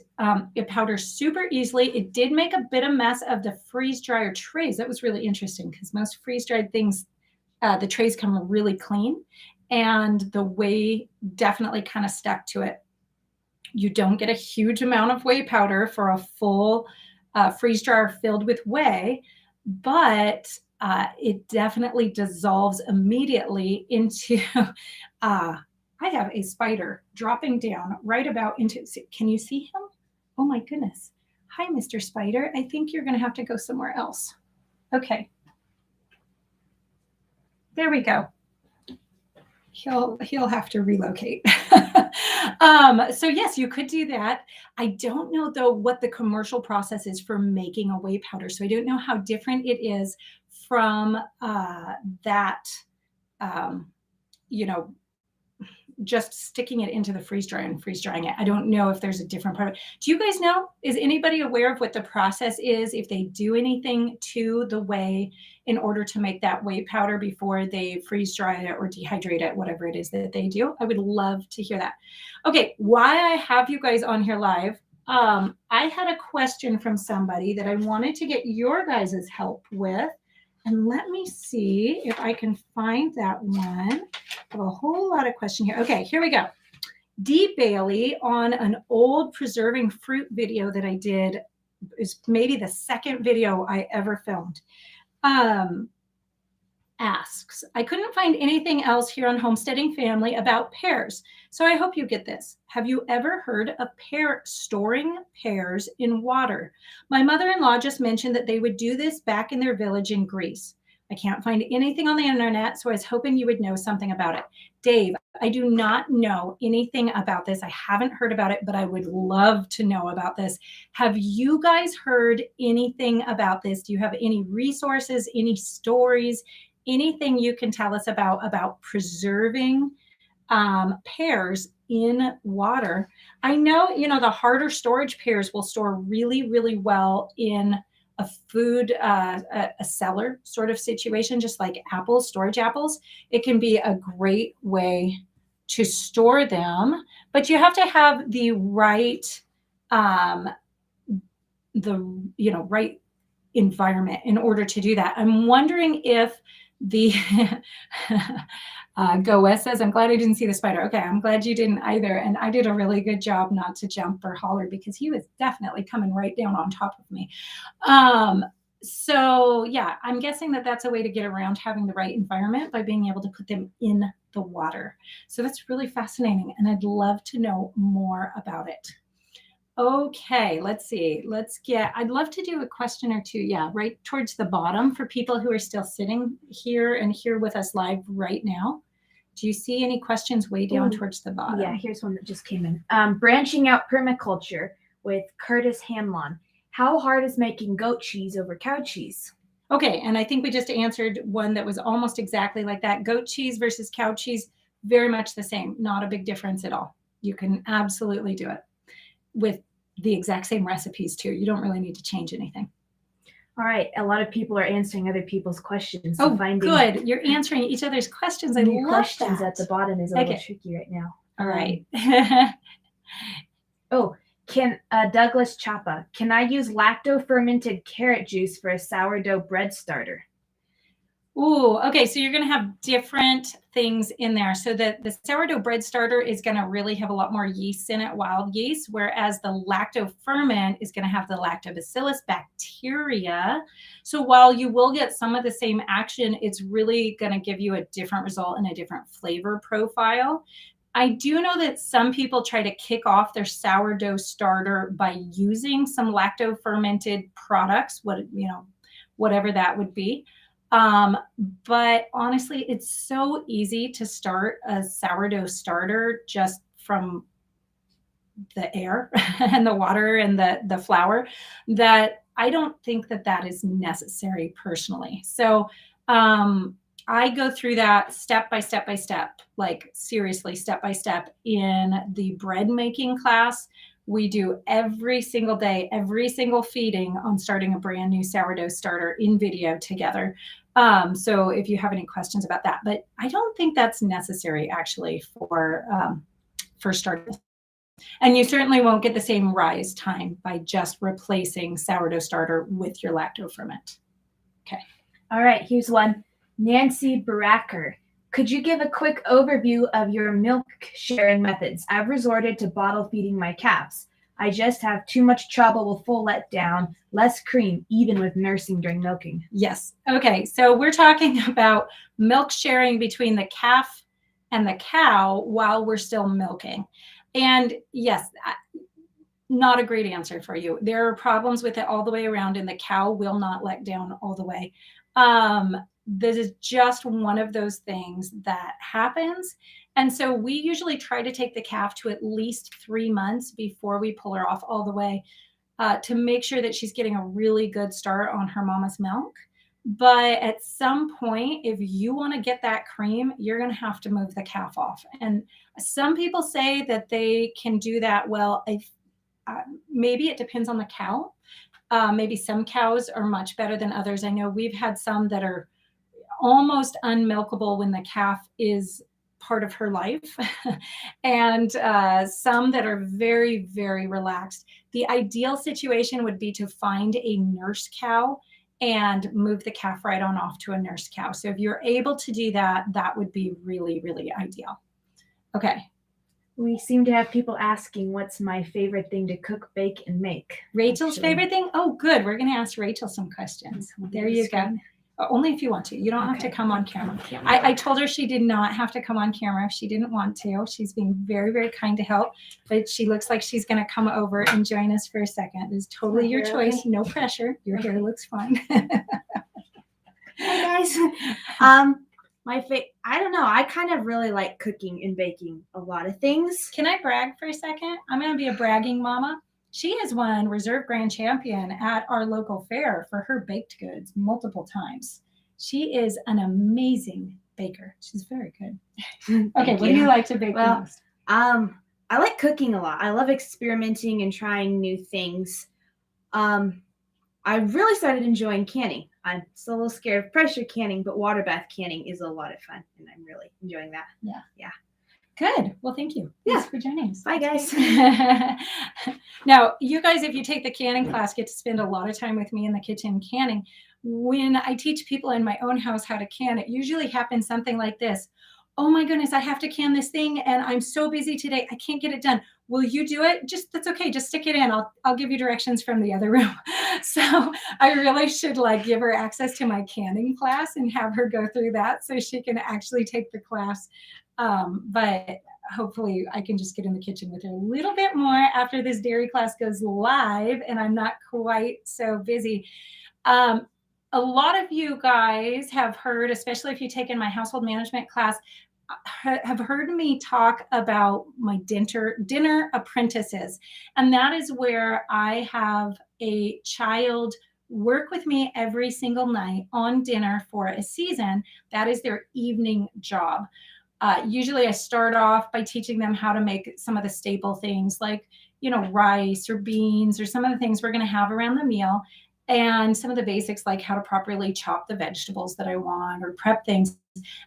it powders super easily. It did make a bit of mess of the freeze dryer trays. That was really interesting because most freeze dried things, the trays come really clean. And the whey definitely kind of stuck to it. You don't get a huge amount of whey powder for a full freeze dryer filled with whey, but it definitely dissolves immediately into, I have a spider dropping down right about into, can you see him? Oh my goodness. Hi, Mr. Spider. I think you're going to have to go somewhere else. Okay. There we go. He'll have to relocate. So yes, you could do that. I don't know though what the commercial process is for making a whey powder. So I don't know how different it is from that, just sticking it into the freeze dryer and freeze drying it. I don't know if there's a different part. Do you guys know? Is anybody aware of what the process is if they do anything to the whey in order to make that whey powder before they freeze dry it or dehydrate it, whatever it is that they do? I would love to hear that. Okay, why I have you guys on here live, I had a question from somebody that I wanted to get your guys' help with. And let me see if I can find that one. I have a whole lot of questions here. Okay, here we go. Dee Bailey on an old preserving fruit video that I did, is maybe the second video I ever filmed, asks, I couldn't find anything else here on Homesteading Family about pears. So I hope you get this. Have you ever heard of storing pears in water? My mother-in-law just mentioned that they would do this back in their village in Greece. I can't find anything on the internet, so I was hoping you would know something about it. Dave, I do not know anything about this. I haven't heard about it, but I would love to know about this. Have you guys heard anything about this? Do you have any resources, any stories, anything you can tell us about preserving pears in water? I know, the harder storage pears will store really, really well in a food, a cellar sort of situation, just like apples, storage apples. It can be a great way to store them, but you have to have the right, right environment in order to do that. I'm wondering if the Go West says, I'm glad I didn't see the spider. Okay, I'm glad you didn't either. And I did a really good job not to jump or holler because he was definitely coming right down on top of me. So yeah, I'm guessing that that's a way to get around having the right environment by being able to put them in the water. So that's really fascinating. And I'd love to know more about it. Okay, let's see. I'd love to do a question or two. Yeah, right towards the bottom for people who are still sitting here and here with us live right now. Do you see any questions way down towards the bottom? Yeah, here's one that just came in. Branching out permaculture with Curtis Hanlon. How hard is making goat cheese over cow cheese? Okay, and I think we just answered one that was almost exactly like that. Goat cheese versus cow cheese, very much the same. Not a big difference at all. You can absolutely do it with the exact same recipes too. You don't really need to change anything. All right. A lot of people are answering other people's questions. So good. You're answering each other's questions. I love questions that. At the bottom is a little tricky right now. All right. Douglas Chapa, can I use lacto-fermented carrot juice for a sourdough bread starter? Ooh, okay. So you're going to have different things in there. So the sourdough bread starter is going to really have a lot more yeast in it, wild yeast, whereas the lacto-ferment is going to have the lactobacillus bacteria. So while you will get some of the same action, it's really going to give you a different result and a different flavor profile. I do know that some people try to kick off their sourdough starter by using some lacto-fermented products, whatever that would be. But honestly, it's so easy to start a sourdough starter just from the air and the water and the flour that I don't think that is necessary personally. So I go through that step by step by step, like seriously step by step in the bread making class. We do every single day, every single feeding on starting a brand new sourdough starter in video together. So if you have any questions about that, but I don't think that's necessary actually for starting. And you certainly won't get the same rise time by just replacing sourdough starter with your lacto-ferment. Okay. All right, here's one. Nancy Baracker. Could you give a quick overview of your milk sharing methods? I've resorted to bottle feeding my calves. I just have too much trouble with full letdown, less cream, even with nursing during milking. Yes. Okay. So we're talking about milk sharing between the calf and the cow while we're still milking. And yes, not a great answer for you. There are problems with it all the way around, and the cow will not let down all the way. This is just one of those things that happens. And so we usually try to take the calf to at least 3 months before we pull her off all the way to make sure that she's getting a really good start on her mama's milk. But at some point, if you want to get that cream, you're going to have to move the calf off. And some people say that they can do that well. Maybe it depends on the cow. Maybe some cows are much better than others. I know we've had some that are almost unmilkable when the calf is part of her life and some that are very, very relaxed. The ideal situation would be to find a nurse cow and move the calf right on off to a nurse cow. So if you're able to do that, that would be really, really ideal. Okay. We seem to have people asking what's my favorite thing to cook, bake, and make. Rachel's favorite thing? Oh, good. We're going to ask Rachel some questions. There you go. Only if you want to. You don't have to come on camera. I told her she did not have to come on camera if she didn't want to. She's being very, very kind to help, but she looks like she's going to come over and join us for a second. It's totally your choice. No pressure. Your hair looks fine. Hi guys. I don't know. I kind of really like cooking and baking a lot of things. Can I brag for a second? I'm going to be a bragging mama. She has won Reserve Grand Champion at our local fair for her baked goods multiple times. She is an amazing baker. She's very good. Okay, what do you like to bake the most? I like cooking a lot. I love experimenting and trying new things. I really started enjoying canning. I'm still a little scared of pressure canning, but water bath canning is a lot of fun, and I'm really enjoying that. Yeah. Good. Well, thank you. Thanks for joining us. Bye, guys. Now, you guys, if you take the canning class, get to spend a lot of time with me in the kitchen canning. When I teach people in my own house how to can, it usually happens something like this. Oh my goodness, I have to can this thing and I'm so busy today. I can't get it done. Will you do it? That's okay. Just stick it in. I'll give you directions from the other room. So I really should give her access to my canning class and have her go through that so she can actually take the class. But hopefully I can just get in the kitchen with her a little bit more after this dairy class goes live and I'm not quite so busy. A lot of you guys have heard, especially if you've taken my household management class, have heard me talk about my dinner apprentices. And that is where I have a child work with me every single night on dinner for a season. That is their evening job. Usually I start off by teaching them how to make some of the staple things like, rice or beans or some of the things we're going to have around the meal. And some of the basics like how to properly chop the vegetables that I want or prep things.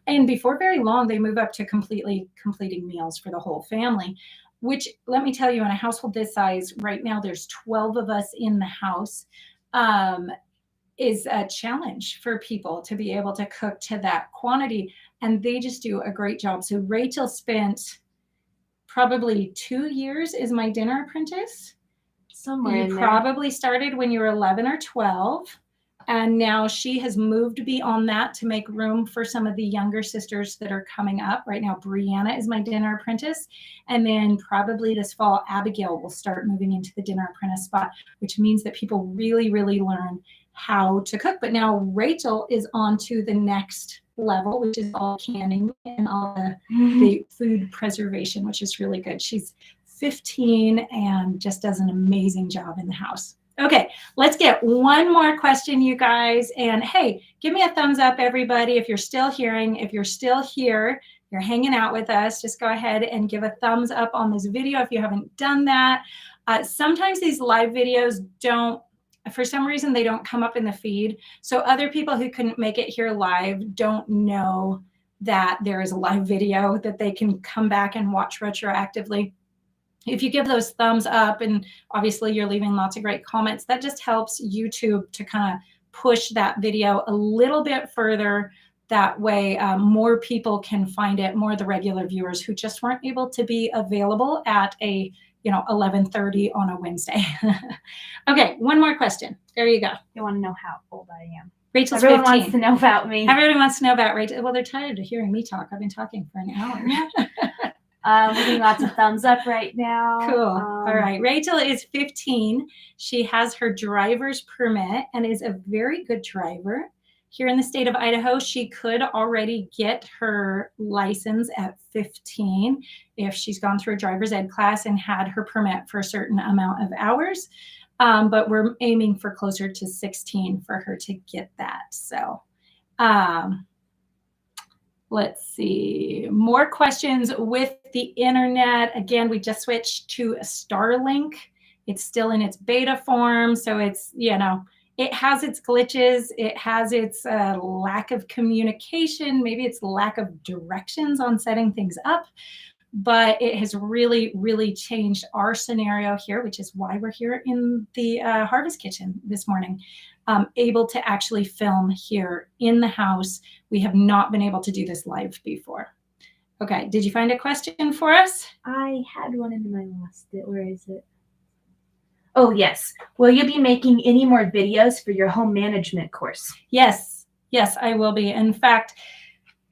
And before very long, they move up to completing meals for the whole family, which let me tell you, in a household this size, right now there's 12 of us in the house, is a challenge for people to be able to cook to that quantity. And they just do a great job. So Rachel spent probably 2 years as my dinner apprentice. Somewhere in You there. probably started when you were 11 or 12. And now she has moved beyond that to make room for some of the younger sisters that are coming up. Right now, Brianna is my dinner apprentice. And then probably this fall, Abigail will start moving into the dinner apprentice spot, which means that people really, really learn how to cook. But now Rachel is on to the next level, which is all canning and all the food preservation, which is really good. She's 15 and just does an amazing job in the house. Okay, let's get one more question, you guys. And hey, give me a thumbs up, everybody, if you're still hearing. If you're still here, you're hanging out with us, just go ahead and give a thumbs up on this video if you haven't done that. Sometimes these live videos don't, for some reason, they don't come up in the feed. So other people who couldn't make it here live don't know that there is a live video that they can come back and watch retroactively. If you give those thumbs up, and obviously you're leaving lots of great comments, that just helps YouTube to kind of push that video a little bit further. That way more people can find it, more of the regular viewers who just weren't able to be available at a 11:30 on a Wednesday. Okay, one more question. There you go. You want to know how old I am. Rachel's Everyone 15. wants to know about me. Everyone wants to know about Rachel. Well, they're tired of hearing me talk. I've been talking for an hour. Giving lots of thumbs up right now. Cool. All right. Rachel is 15. She has her driver's permit and is a very good driver. Here in the state of Idaho, she could already get her license at 15 if she's gone through a driver's ed class and had her permit for a certain amount of hours. But we're aiming for closer to 16 for her to get that. So let's see, more questions with the internet. Again, we just switched to a Starlink. It's still in its beta form. So it's, it has its glitches. It has its lack of communication. Maybe it's lack of directions on setting things up. But it has really, really changed our scenario here, which is why we're here in the Harvest Kitchen this morning, able to actually film here in the house. We have not been able to do this live before. Okay, did you find a question for us? I had one and then I lost it. Where is it? Oh, yes. Will you be making any more videos for your home management course? Yes, I will be. In fact,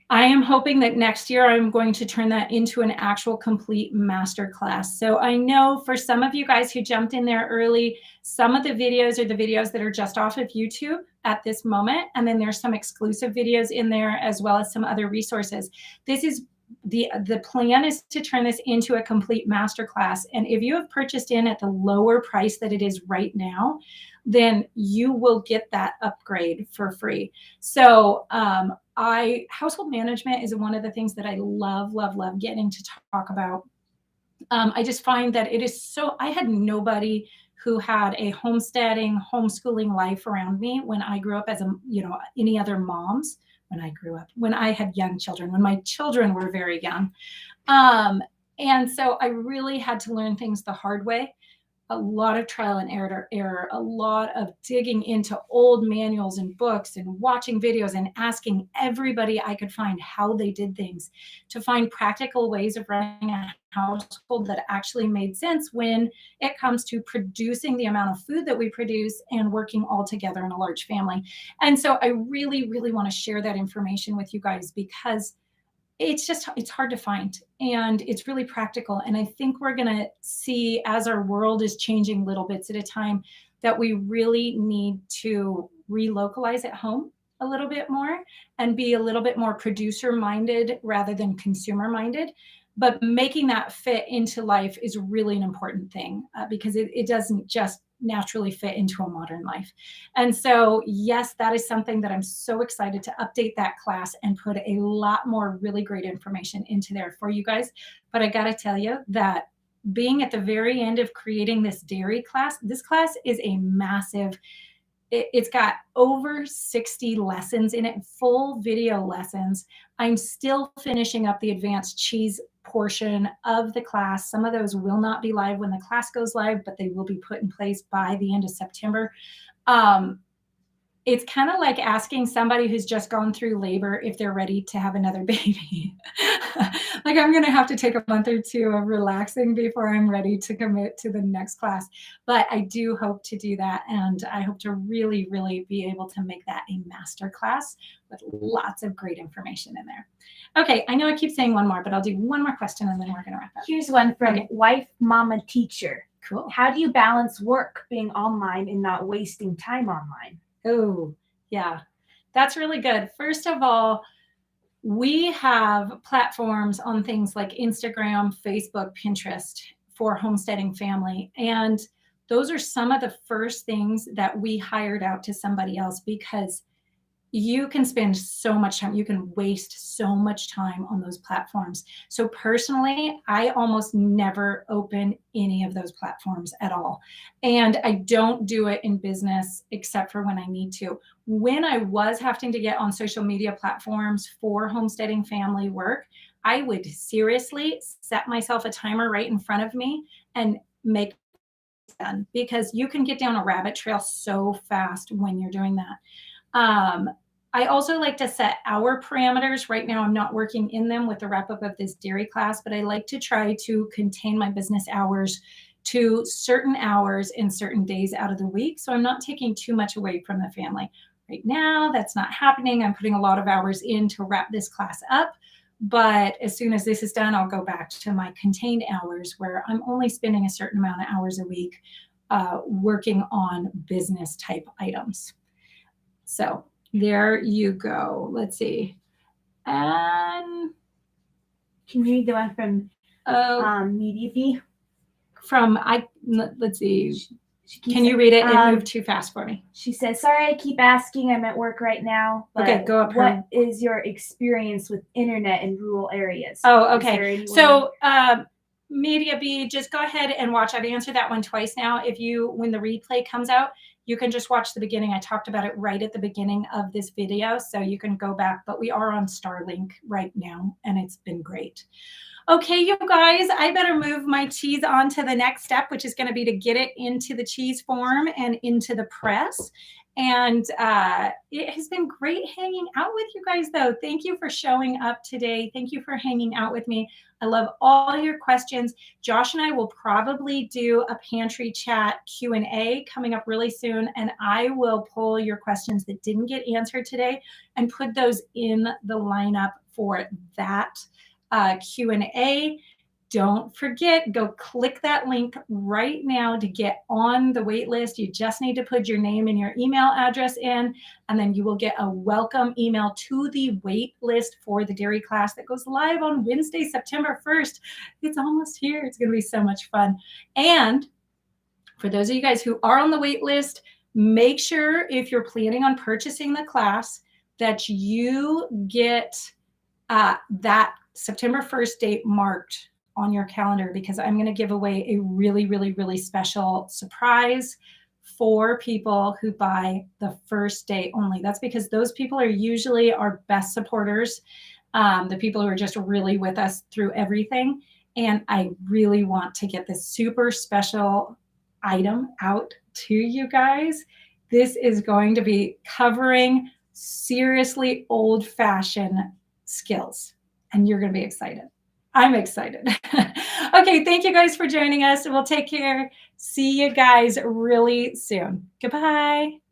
I am hoping that next year I'm going to turn that into an actual complete masterclass. So I know for some of you guys who jumped in there early, some of the videos are the videos that are just off of YouTube at this moment. And then there's some exclusive videos in there as well as some other resources. This is the plan is to turn this into a complete masterclass. And if you have purchased in at the lower price that it is right now, then you will get that upgrade for free. So household management is one of the things that I love getting to talk about. I just find that it is so, I had nobody who had a homesteading, homeschooling life around me when I grew up as any other moms when I grew up, when I had young children, when my children were very young. And so I really had to learn things the hard way. A lot of trial and error, a lot of digging into old manuals and books and watching videos and asking everybody I could find how they did things to find practical ways of running a household that actually made sense when it comes to producing the amount of food that we produce and working all together in a large family. And so I really, really want to share that information with you guys because it's hard to find and it's really practical. And I think we're going to see as our world is changing little bits at a time that we really need to relocalize at home a little bit more and be a little bit more producer minded rather than consumer minded. But making that fit into life is really an important thing because it doesn't just naturally fit into a modern life. And so, yes, that is something that I'm so excited to update that class and put a lot more really great information into there for you guys. But I got to tell you that being at the very end of creating this dairy class, this class is a massive, it's got over 60 lessons in it, full video lessons. I'm still finishing up the advanced cheese portion of the class. Some of those will not be live when the class goes live, but they will be put in place by the end of September. It's kind of like asking somebody who's just gone through labor if they're ready to have another baby. Like I'm going to have to take a month or two of relaxing before I'm ready to commit to the next class. But I do hope to do that. And I hope to really, really be able to make that a master class with lots of great information in there. Okay, I know I keep saying one more, but I'll do one more question and then we're going to wrap up. Here's one from Wife Mama Teacher. Cool. How do you balance work being online and not wasting time online? Oh, yeah, that's really good. First of all, we have platforms on things like Instagram, Facebook, Pinterest for homesteading family. And those are some of the first things that we hired out to somebody else because you can spend so much time, you can waste so much time on those platforms. So personally, I almost never open any of those platforms at all. And I don't do it in business except for when I need to. When I was having to get on social media platforms for homesteading family work, I would seriously set myself a timer right in front of me and make it done because you can get down a rabbit trail so fast when you're doing that. I also like to set hour parameters. Right now, I'm not working in them with the wrap up of this dairy class, but I like to try to contain my business hours to certain hours in certain days out of the week. So I'm not taking too much away from the family. Right now, that's not happening. I'm putting a lot of hours in to wrap this class up. But as soon as this is done, I'll go back to my contained hours where I'm only spending a certain amount of hours a week working on business type items. So there you go. Let's see. And can you read the one from Media Bee? Let's see. Can you read it? It moved too fast for me. She says, sorry, I keep asking. I'm at work right now. But okay, go up. What is your experience with internet in rural areas? Oh, okay. So Media Bee, just go ahead and watch. I've answered that one twice now. When the replay comes out, you can just watch the beginning. I talked about it right at the beginning of this video, so you can go back. But we are on Starlink right now, and it's been great. Okay, you guys, I better move my cheese on to the next step, which is going to be to get it into the cheese form and into the press. And it has been great hanging out with you guys, though. Thank you for showing up today. Thank you for hanging out with me. I love all your questions. Josh and I will probably do a pantry chat Q&A coming up really soon, and I will pull your questions that didn't get answered today and put those in the lineup for that Q&A. Don't forget, go click that link right now to get on the wait list. You just need to put your name and your email address in, and then you will get a welcome email to the wait list for the dairy class that goes live on Wednesday, September 1st. It's almost here. It's going to be so much fun. And for those of you guys who are on the wait list, make sure if you're planning on purchasing the class that you get that September 1st date marked on your calendar, because I'm going to give away a really, really, really special surprise for people who buy the first day only. That's because those people are usually our best supporters, the people who are just really with us through everything. And I really want to get this super special item out to you guys. This is going to be covering seriously old-fashioned skills, and you're going to be excited. I'm excited. Okay, thank you guys for joining us. We'll take care. See you guys really soon. Goodbye.